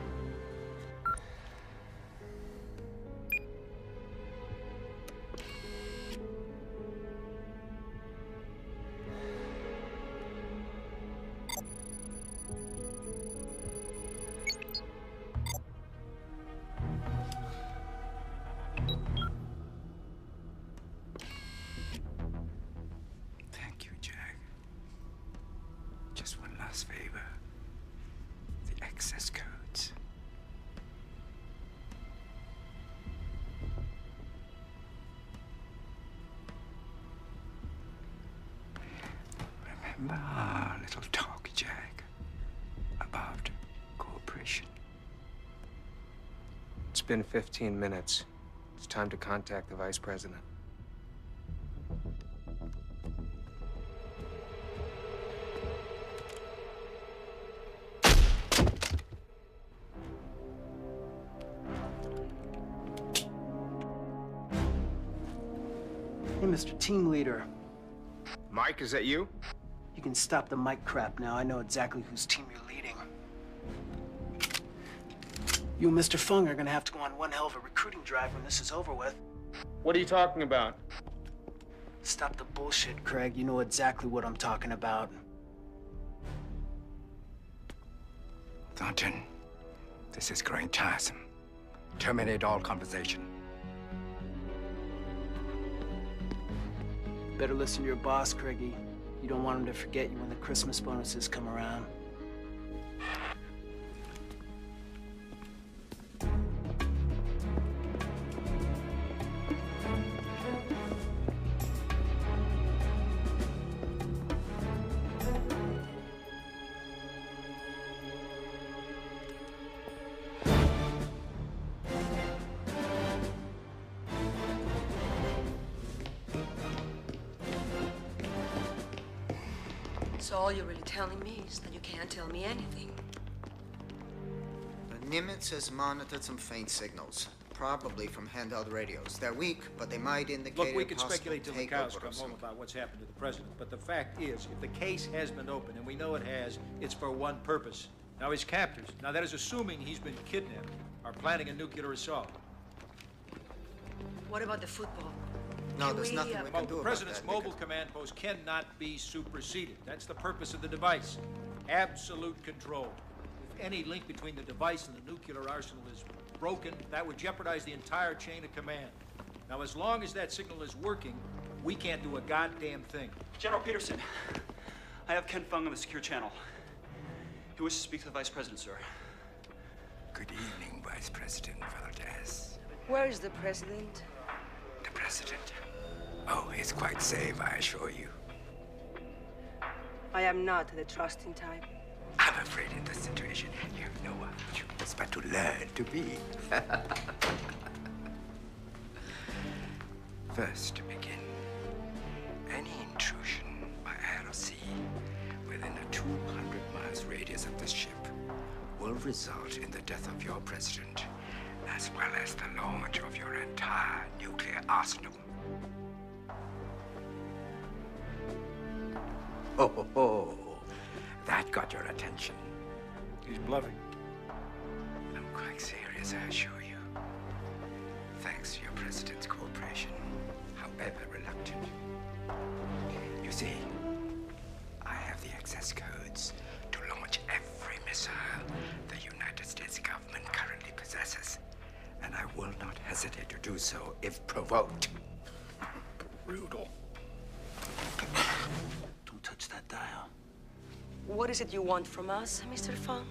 Thank you, Jack. Just one last favor. access codes. Remember our little talk, Jack, about cooperation? It's been 15 minutes. It's time to contact the Vice President. Hey, Mr. Team Leader. Mike, is that you? You can stop the mic crap now. I know exactly whose team you're leading. You and Mr. Fung are gonna have to go on one hell of a recruiting drive when this is over with. What are you talking about? Stop the bullshit, Craig. You know exactly what I'm talking about. Thornton, this is growing tiresome. Terminate all conversation. Better listen to your boss, Craigie. You don't want him to forget you when the Christmas bonuses come around. So all you're really telling me is that you can't tell me anything. Nimitz has monitored some faint signals, probably from handheld radios. They're weak, but they might indicate Look, we a can possible speculate till the cows takeover come of home some about what's happened to the president. But the fact is, if the case has been opened, and we know it has, it's for one purpose. Now, his captors. Now, that is assuming he's been kidnapped, are planning a nuclear assault. What about the football? No, Can there's we, nothing we Well, can do the about president's that. mobile command post cannot be superseded. That's the purpose of the device. Absolute control. If any link between the device and the nuclear arsenal is broken, that would jeopardize the entire chain of command. Now, as long as that signal is working, we can't do a goddamn thing. General Peterson, I have Ken Fung on the secure channel. He wishes to speak to the Vice President, sir. Good evening, Vice President Valdez. Where is the president? The president? Oh, he's quite safe, I assure you. I am not the trusting type. I'm afraid in this situation, you have no other choice but to learn to be. First, to begin, any intrusion by air or sea within a 200 miles radius of this ship will result in the death of your president, as well as the launch of your entire nuclear arsenal. Ho, ho, ho. That got your attention. He's bluffing. I'm quite serious, I assure you. Thanks to your president's cooperation, however reluctant. You see, I have the access codes to launch every missile the United States government currently possesses, and I will not hesitate to do so if provoked. Brutal. Don't touch that dial. What is it you want from us, Mr. Fung?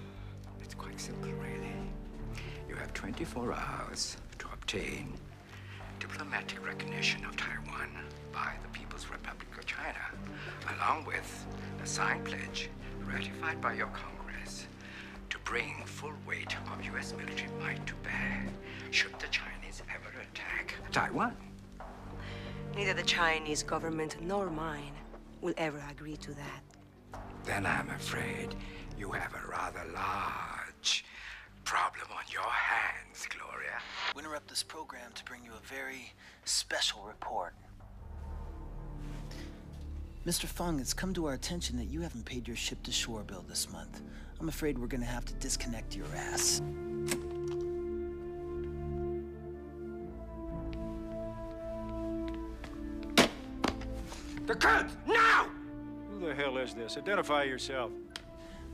It's quite simple, really. You have 24 hours to obtain diplomatic recognition of Taiwan by the People's Republic of China, along with a signed pledge ratified by your Congress to bring full weight of U.S. military might to bear should the Chinese ever attack Taiwan. Neither the Chinese government nor mine will ever agree to that. Then I'm afraid you have a rather large problem on your hands, Gloria. We interrupt this program to bring you a very special report. Mr. Fung, it's come to our attention that you haven't paid your ship-to-shore bill this month. I'm afraid we're gonna have to disconnect your ass. The codes, now! Who the hell is this? Identify yourself.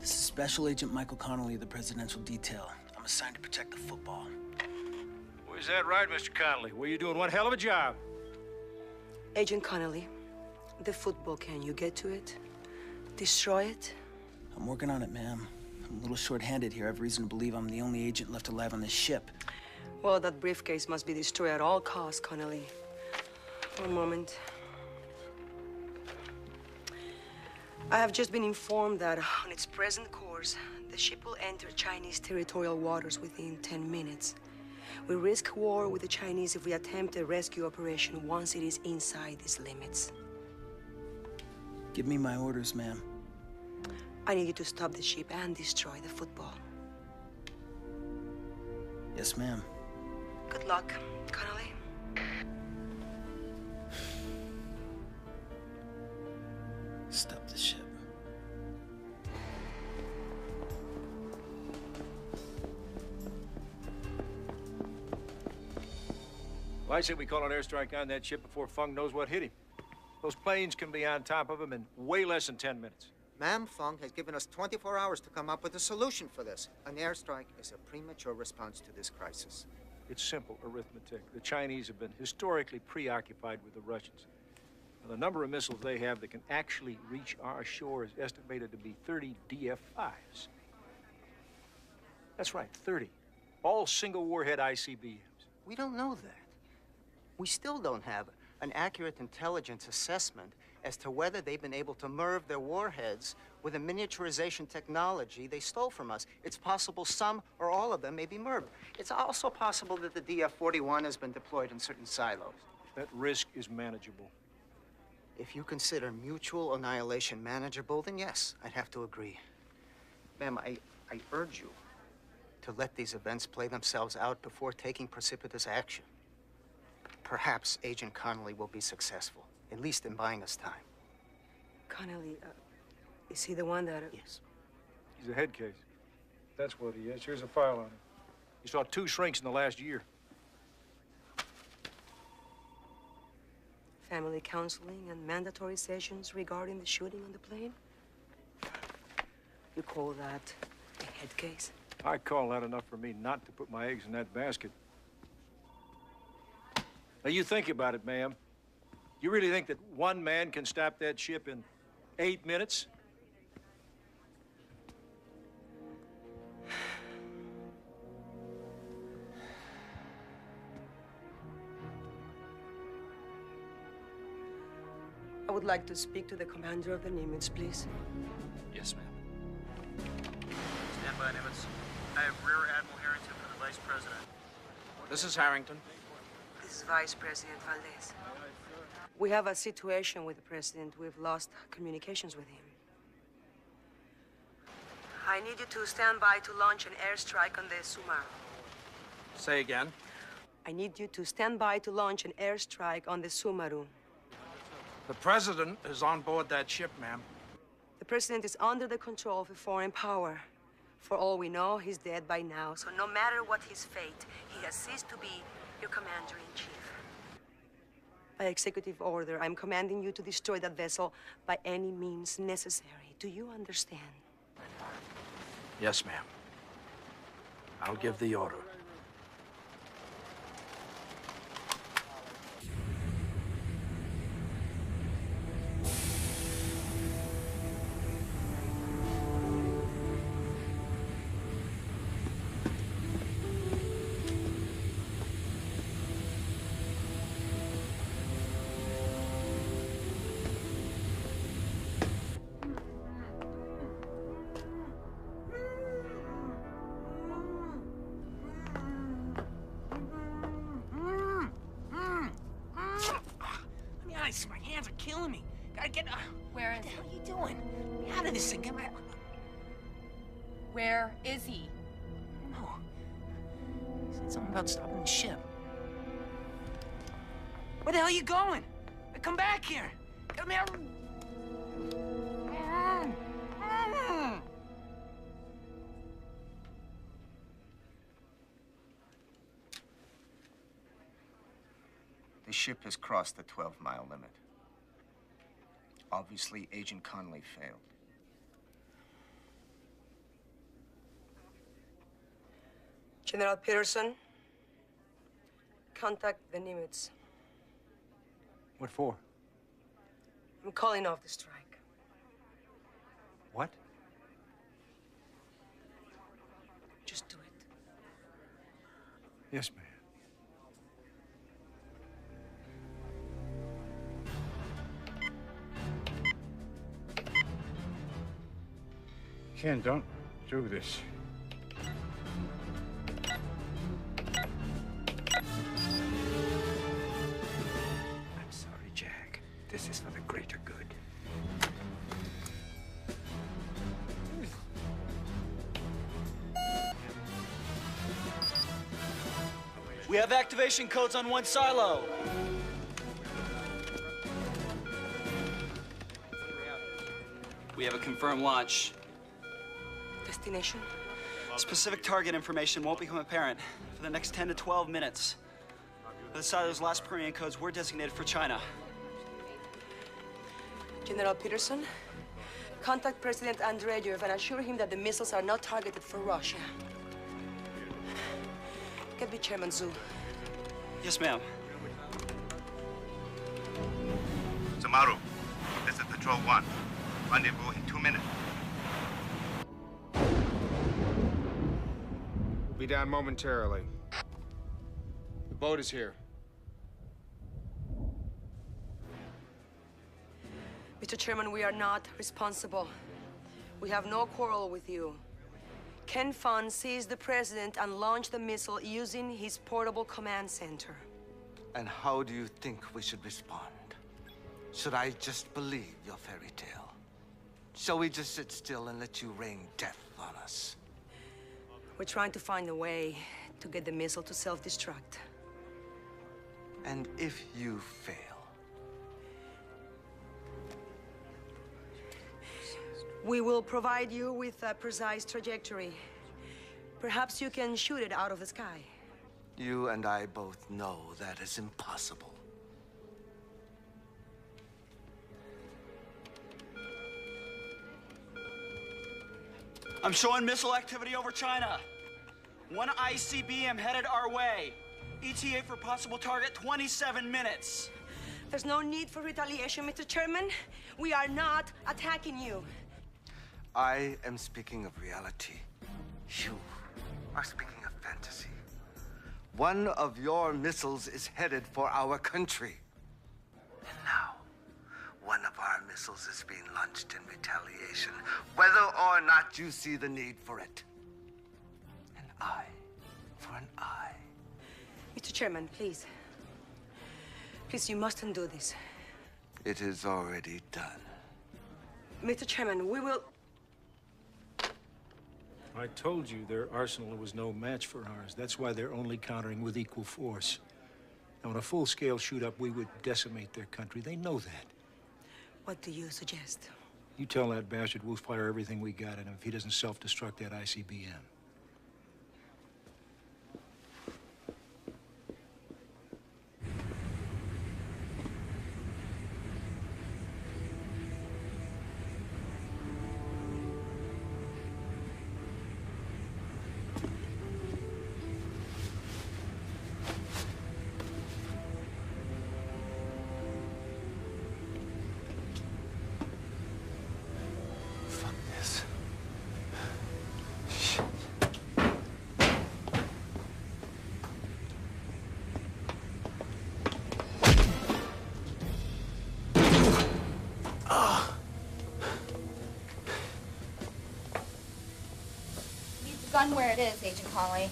This is Special Agent Michael Connolly of the Presidential Detail. I'm assigned to protect the football. Well, is that right, Mr. Connolly? Well, you're doing one hell of a job. Agent Connolly, the football, can you get to it? Destroy it? I'm working on it, ma'am. I'm a little short-handed here. I have reason to believe I'm the only agent left alive on this ship. Well, that briefcase must be destroyed at all costs, Connolly. One moment. I have just been informed that on its present course, the ship will enter Chinese territorial waters within 10 minutes. We risk war with the Chinese if we attempt a rescue operation once it is inside these limits. Give me my orders, ma'am. I need you to stop the ship and destroy the football. Yes, ma'am. Good luck, Connolly. Stop the ship. Well, I say we call an airstrike on that ship before Fung knows what hit him. Those planes can be on top of him in way less than 10 minutes. Ma'am, Fung has given us 24 hours to come up with a solution for this. An airstrike is a premature response to this crisis. It's simple arithmetic. The Chinese have been historically preoccupied with the Russians. Now, the number of missiles they have that can actually reach our shore is estimated to be 30 DF-5s. That's right, 30. All single warhead ICBMs. We don't know that. We still don't have an accurate intelligence assessment as to whether they've been able to MIRV their warheads with a miniaturization technology they stole from us. It's possible some or all of them may be MIRV. It's also possible that the DF-41 has been deployed in certain silos. That risk is manageable. If you consider mutual annihilation manageable, then yes, I'd have to agree. Ma'am, I urge you to let these events play themselves out before taking precipitous action. Perhaps Agent Connolly will be successful, at least in buying us time. Connolly, is he the one that... Yes. He's a head case. That's what he is. Here's a file on him. He saw 2 shrinks in the last year. Family counseling and mandatory sessions regarding the shooting on the plane? You call that a head case? I call that enough for me not to put my eggs in that basket. Now, you think about it, ma'am. You really think that one man can stop that ship in 8 minutes? I would like to speak to the commander of the Nimitz, please. Yes, ma'am. Stand by, Nimitz. I have Rear Admiral Harrington for the Vice President. This is Harrington. This is Vice President Valdez. We have a situation with the President. We've lost communications with him. I need you to stand by to launch an airstrike on the Sumaru. Say again. I need you to stand by to launch an airstrike on the Sumaru. The President is on board that ship, ma'am. The President is under the control of a foreign power. For all we know, he's dead by now. So no matter what his fate, he has ceased to be your commander-in-chief. By executive order, I'm commanding you to destroy that vessel by any means necessary. Do you understand? Yes, ma'am. I'll give the order. My hands are killing me. Gotta get... Where is What the hell are you doing? Get me out of this thing. Get my... Where is he? I don't know. He said something about stopping the ship. Where the hell are you going? Come back here. Get me out... The ship has crossed the 12-mile limit. Obviously, Agent Connolly failed. General Peterson, contact the Nimitz. What for? I'm calling off the strike. What? Yes, ma'am. Ken, don't do this. I'm sorry, Jack. This is for the greater good. We have activation codes on one silo. We have a confirmed launch. Destination? Specific target information won't become apparent for the next 10 to 12 minutes. The silo's last Korean codes were designated for China. General Peterson, contact President Andreev and assure him that the missiles are not targeted for Russia. Get me Chairman Zhu. Yes, ma'am. Samaru, this is Patrol 1. Rendezvous in 2 minutes. We'll be down momentarily. The boat is here. Mr. Chairman, we are not responsible. We have no quarrel with you. Ken Fun seized the president and launched the missile using his portable command center. And how do you think we should respond? Should I just believe your fairy tale? Shall we just sit still and let you rain death on us? We're trying to find a way to get the missile to self-destruct. And if you fail? We will provide you with a precise trajectory. Perhaps you can shoot it out of the sky. You and I both know that is impossible. I'm showing missile activity over China. One ICBM headed our way. ETA for possible target, 27 minutes. There's no need for retaliation, Mr. Chairman. We are not attacking you. I am speaking of reality. You are speaking of fantasy. One of your missiles is headed for our country. And now, one of our missiles is being launched in retaliation, whether or not you see the need for it. An eye for an eye. Mr. Chairman, please. Please, you mustn't do this. It is already done. Mr. Chairman, we will... I told you their arsenal was no match for ours. That's why they're only countering with equal force. Now, in a full-scale shoot-up, we would decimate their country. They know that. What do you suggest? You tell that bastard we'll fire everything we got at him if he doesn't self-destruct that ICBM. Gun where it is, Agent Conley.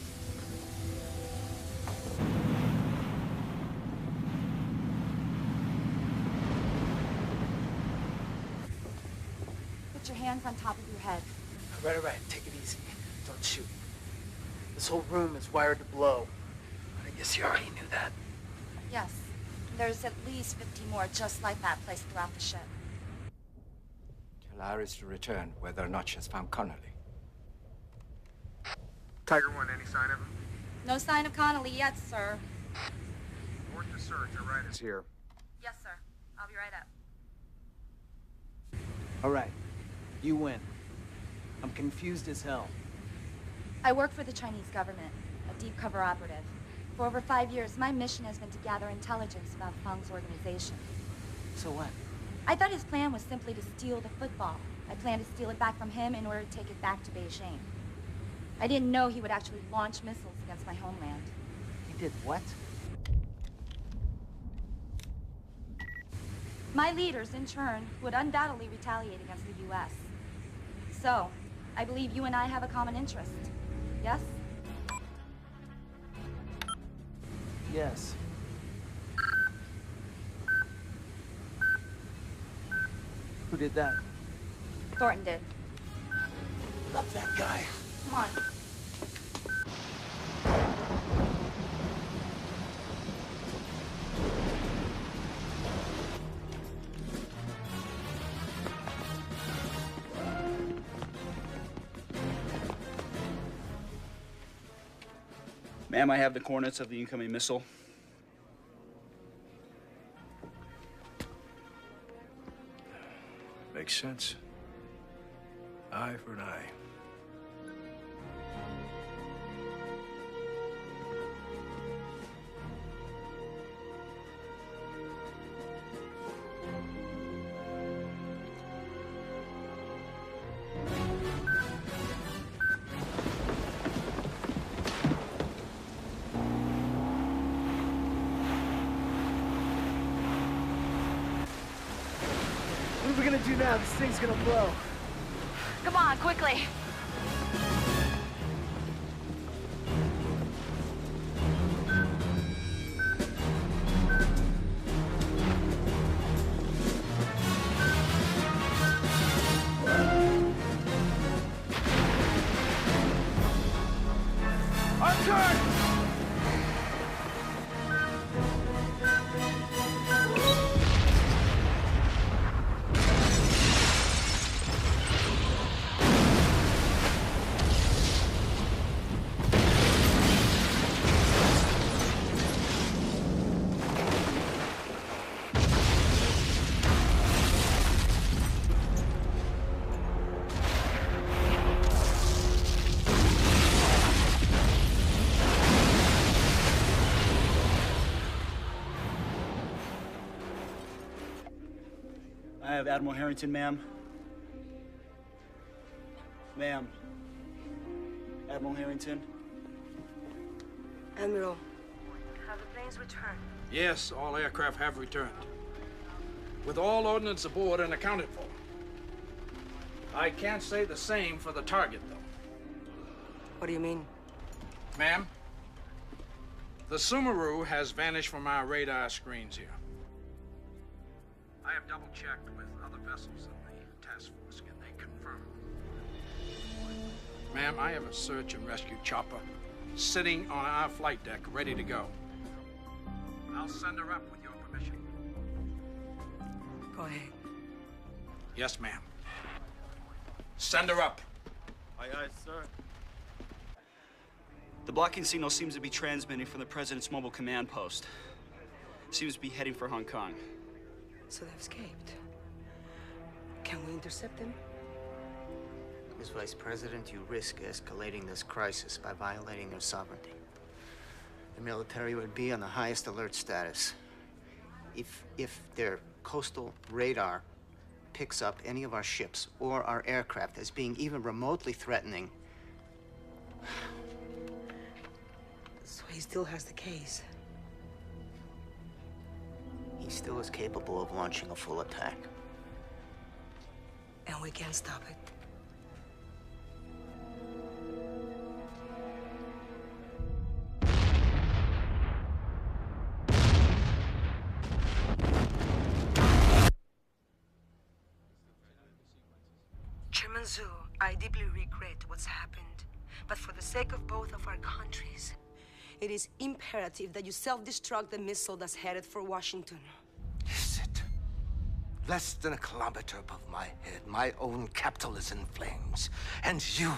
Put your hands on top of your head. All right. Take it easy. Don't shoot. This whole room is wired to blow. I guess you already knew that. Yes. There's at least 50 more just like that placed throughout the ship. Tell Iris to return, whether or not she's found Connolly. Tiger 1, any sign of him? No sign of Connolly yet, sir. Abort the search. All right, is here. Yes, sir. I'll be right up. All right. You win. I'm confused as hell. I work for the Chinese government, a deep cover operative. For over 5 years, my mission has been to gather intelligence about Feng's organization. So what? I thought his plan was simply to steal the football. I planned to steal it back from him in order to take it back to Beijing. I didn't know he would actually launch missiles against my homeland. Did what? My leaders, in turn, would undoubtedly retaliate against the U.S. So, I believe you and I have a common interest. Yes? Yes. Who did that? Thornton did. Love that guy. Come on. Ma'am, I have the coordinates of the incoming missile. Makes sense. Eye for an eye. What are we gonna do now? This thing's gonna blow. Come on, quickly. Our turn! I have Admiral Harrington, ma'am. Ma'am. Admiral Harrington. Admiral, have the planes returned? Yes, all aircraft have returned. With all ordnance aboard and accounted for. I can't say the same for the target, though. What do you mean? Ma'am, the Sumeru has vanished from our radar screens here. I have double-checked with other vessels of the task force, and they confirm. Ma'am, I have a search and rescue chopper sitting on our flight deck, ready to go. I'll send her up with your permission. Go ahead. Yes, ma'am. Send her up. Aye, aye, sir. The blocking signal seems to be transmitting from the President's mobile command post. Seems to be heading for Hong Kong. So they've escaped. Can we intercept them? Ms. Vice President, you risk escalating this crisis by violating their sovereignty. The military would be on the highest alert status. If their coastal radar picks up any of our ships or our aircraft as being even remotely threatening. So he still has the case. He still is capable of launching a full attack. And we can't stop it. Chairman Zhu, I deeply regret what's happened. But for the sake of both of our countries, it is imperative that you self-destruct the missile that's headed for Washington. Is it? Less than a kilometer above my head, my own capital is in flames. And you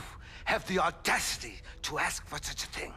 have the audacity to ask for such a thing.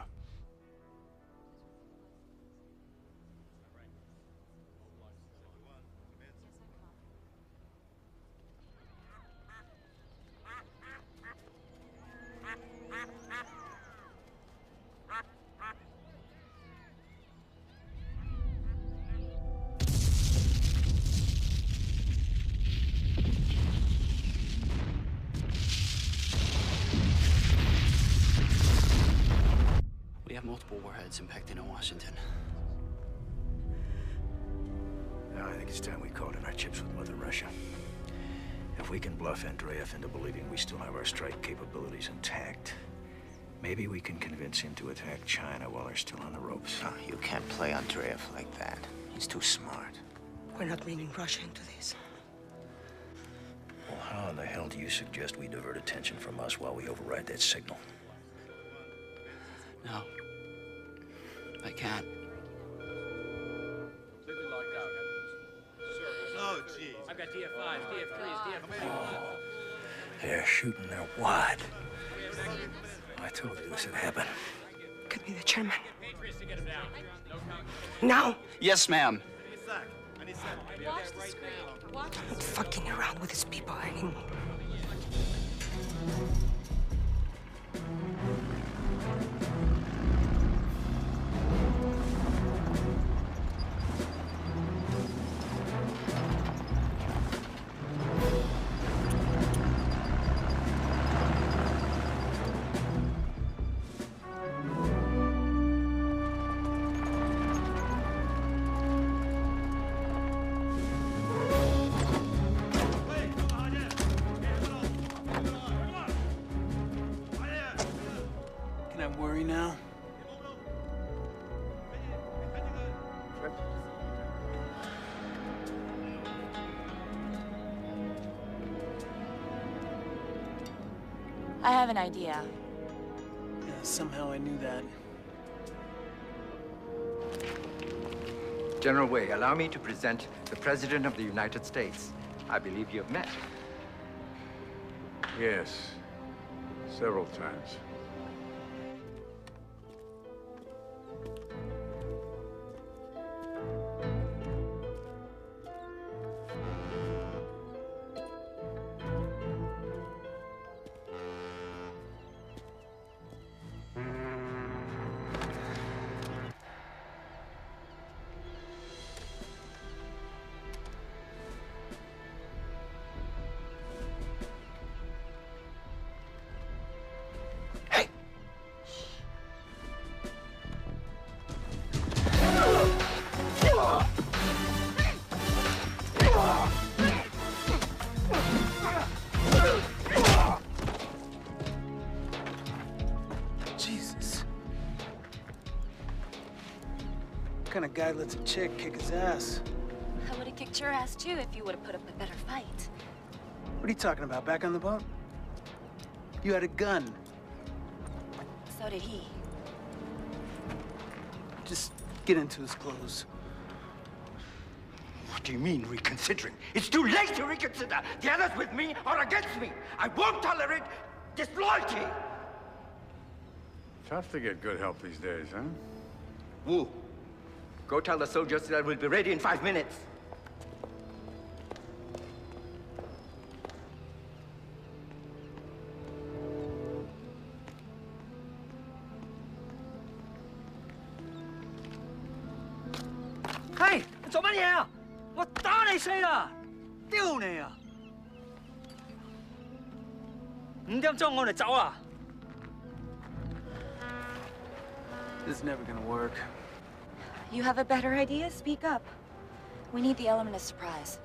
multiple warheads impacting in Washington. Now, I think it's time we called in our chips with Mother Russia. If we can bluff Andreev into believing we still have our strike capabilities intact, maybe we can convince him to attack China while they're still on the ropes. Oh, you can't play Andreev like that. He's too smart. We're not bringing Russia into this. Well, how in the hell do you suggest we divert attention from us while we override that signal? No. I can't. Oh, geez. I've got DF5s, DF3s, DF4s. They're shooting their wad. I told you this would happen. Get me the chairman. Now! Yes, ma'am. Watch the screen. I'm not fucking around with these people anymore. Can I worry now? I have an idea. Yeah, somehow I knew that. General Wei, allow me to present the President of the United States. I believe you have met. Yes, several times. Jesus. What kind of guy lets a chick kick his ass? I would have kicked your ass too if you would have put up a better fight. What are you talking about? Back on the boat? You had a gun. So did he. Just get into his clothes. What do you mean, reconsidering? It's too late to reconsider. The others with me or against me. I won't tolerate disloyalty. Tough to get good help these days, huh? Wu, go tell the soldiers that I will be ready in 5 minutes. Hey, 你做乜嘢啊？我打你死啦！丟你啊！5點鐘我哋走啊！ This is never gonna work. You have a better idea? Speak up. We need the element of surprise.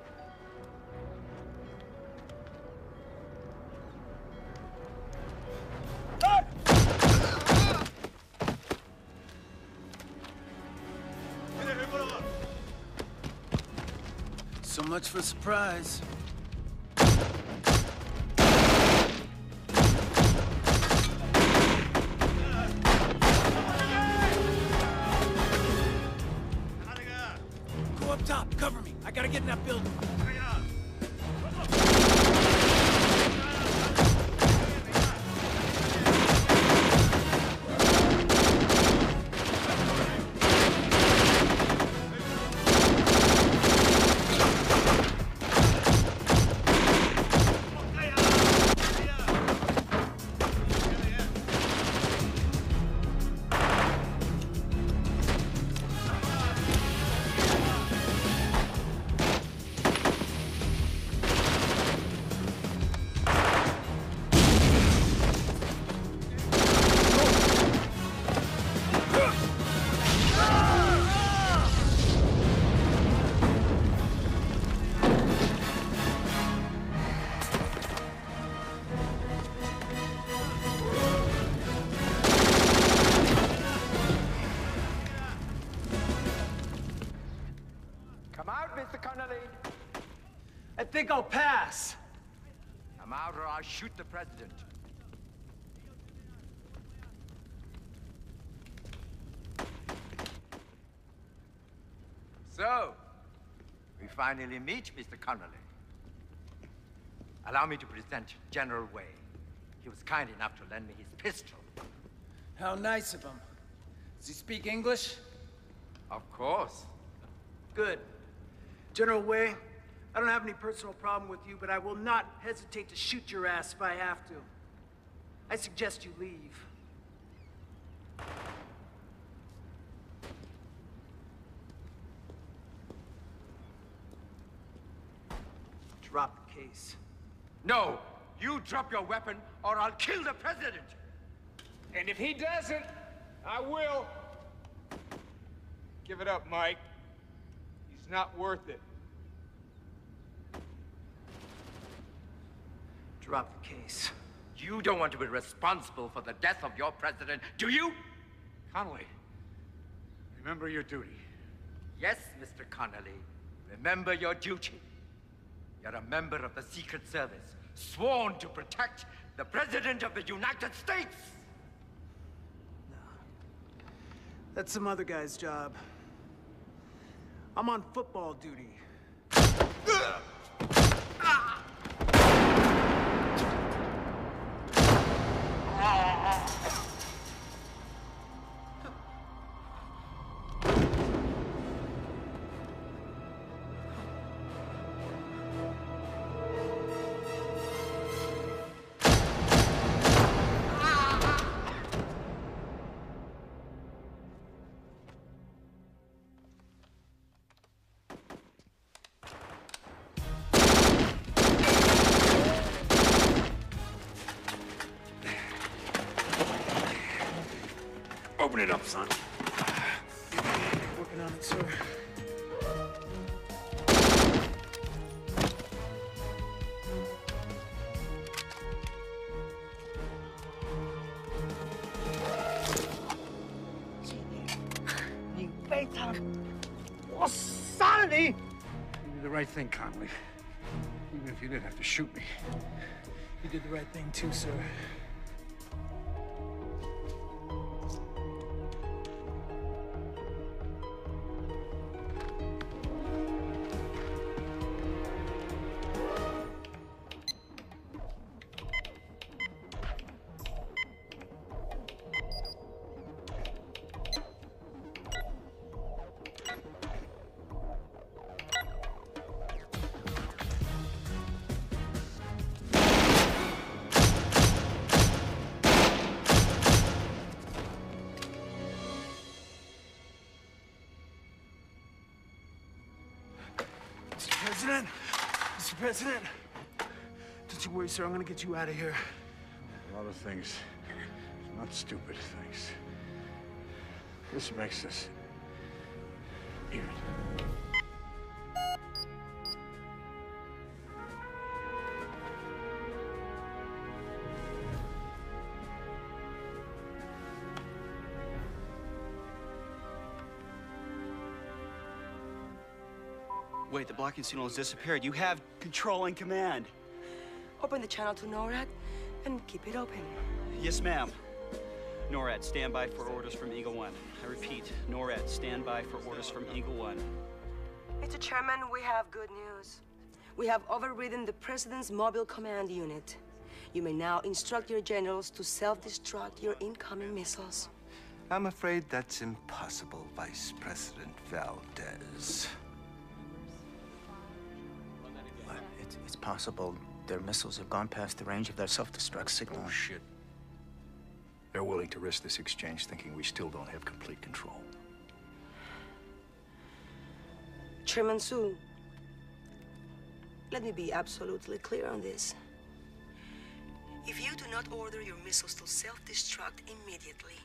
So much for surprise. Go up top, cover me. I gotta get in that building. think I'll pass? I'm out or I'll shoot the president. So, we finally meet, Mr. Connolly. Allow me to present General Way. He was kind enough to lend me his pistol. How nice of him. Does he speak English? Of course. Good. General Way, I don't have any personal problem with you, but I will not hesitate to shoot your ass if I have to. I suggest you leave. Drop the case. No! You drop your weapon, or I'll kill the president! And if he doesn't, I will. Give it up, Mike. He's not worth it. Drop the case. You don't want to be responsible for the death of your president, do you? Connolly, remember your duty. Yes, Mr. Connolly. Remember your duty. You're a member of the Secret Service, sworn to protect the President of the United States! That's some other guy's job. I'm on football duty. Open it up, son. Working on it, sir. You beta! What sanity! You did the right thing, Connolly. Even if you did have to shoot me. You did the right thing too, sir. Mr. President, don't you worry, sir. I'm gonna get you out of here. A lot of things, not stupid things. This makes us even. Wait, the blocking signal has disappeared. You have control and command. Open the channel to NORAD and keep it open. Yes, ma'am. NORAD, stand by for orders from Eagle One. I repeat, NORAD, stand by for orders from Eagle One. Mr. Chairman, we have good news. We have overridden the President's Mobile Command Unit. You may now instruct your generals to self-destruct your incoming missiles. I'm afraid that's impossible, Vice President Valdez. It's possible their missiles have gone past the range of their self-destruct signal. Oh, shit. They're willing to risk this exchange thinking we still don't have complete control. Chairman Su, let me be absolutely clear on this. If you do not order your missiles to self-destruct immediately,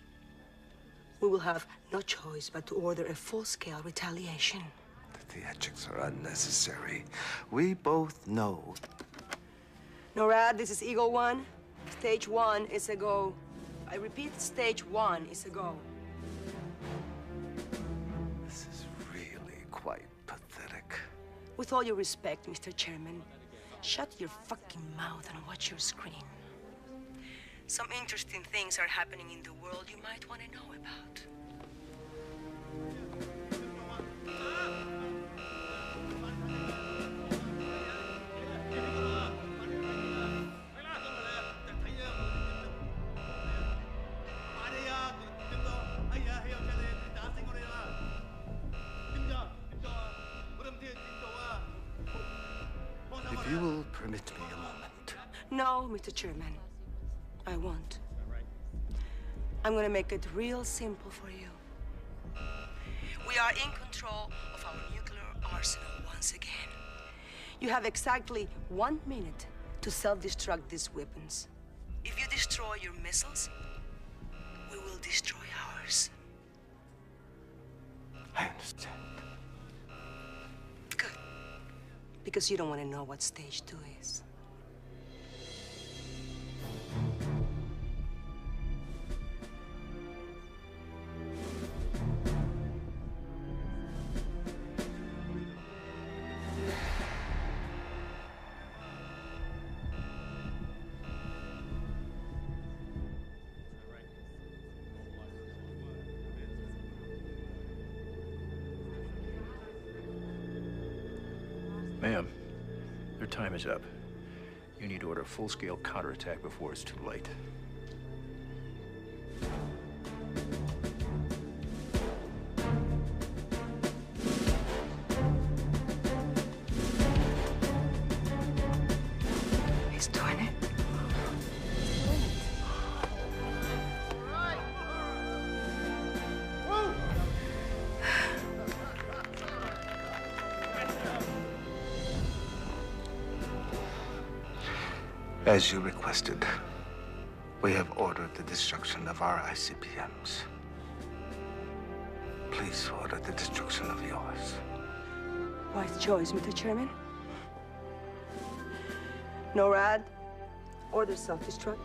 we will have no choice but to order a full-scale retaliation. The theatrics are unnecessary. We both know. NORAD, this is Eagle One. Stage 1 is a go. I repeat, stage 1 is a go. This is really quite pathetic. With all due respect, Mr. Chairman, Shut your fucking mouth and watch your screen. Some interesting things are happening in the world you might want to know about. If you will permit me a moment. No, Mr. Chairman, I won't. I'm gonna make it real simple for you. We are in control of our nuclear arsenal once again. You have exactly 1 minute to self-destruct these weapons. If you destroy your missiles, we will destroy ours. I understand. Good. Because you don't want to know what stage 2 is. Ma'am, your time is up. You need to order a full-scale counterattack before it's too late. He's doing it. As you requested, we have ordered the destruction of our ICBMs. Please order the destruction of yours. Wise choice, Mr. Chairman. NORAD, order self-destruct.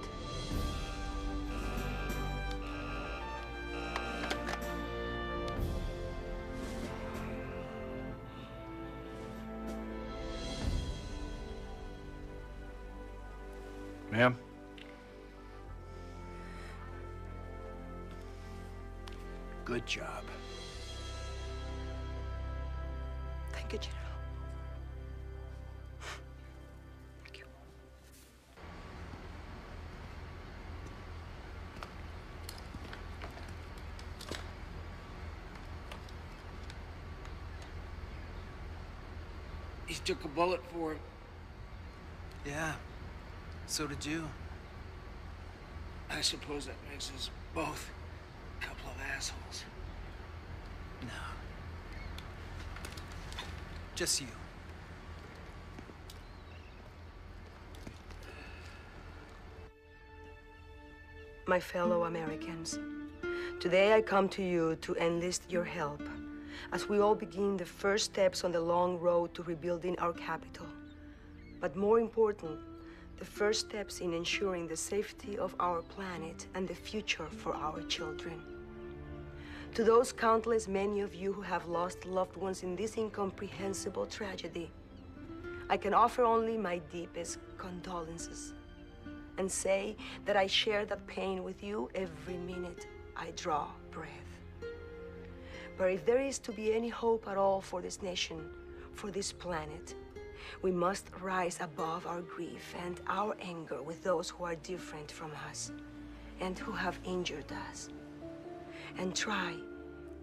Ma'am? Good job. Thank you, General. He took a bullet for it. Yeah, so did you. I suppose that makes us both a couple of assholes. No. Just you. My fellow Americans, today I come to you to enlist your help as we all begin the first steps on the long road to rebuilding our capital. But more important, the first steps in ensuring the safety of our planet and the future for our children. To those countless many of you who have lost loved ones in this incomprehensible tragedy, I can offer only my deepest condolences and say that I share that pain with you every minute I draw breath. But if there is to be any hope at all for this nation, for this planet, we must rise above our grief and our anger with those who are different from us and who have injured us, and try,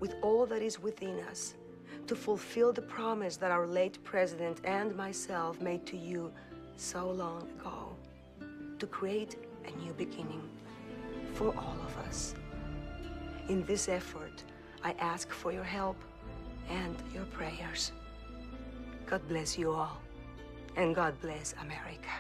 with all that is within us, to fulfill the promise that our late president and myself made to you so long ago, to create a new beginning for all of us. In this effort, I ask for your help and your prayers. God bless you all, and God bless America.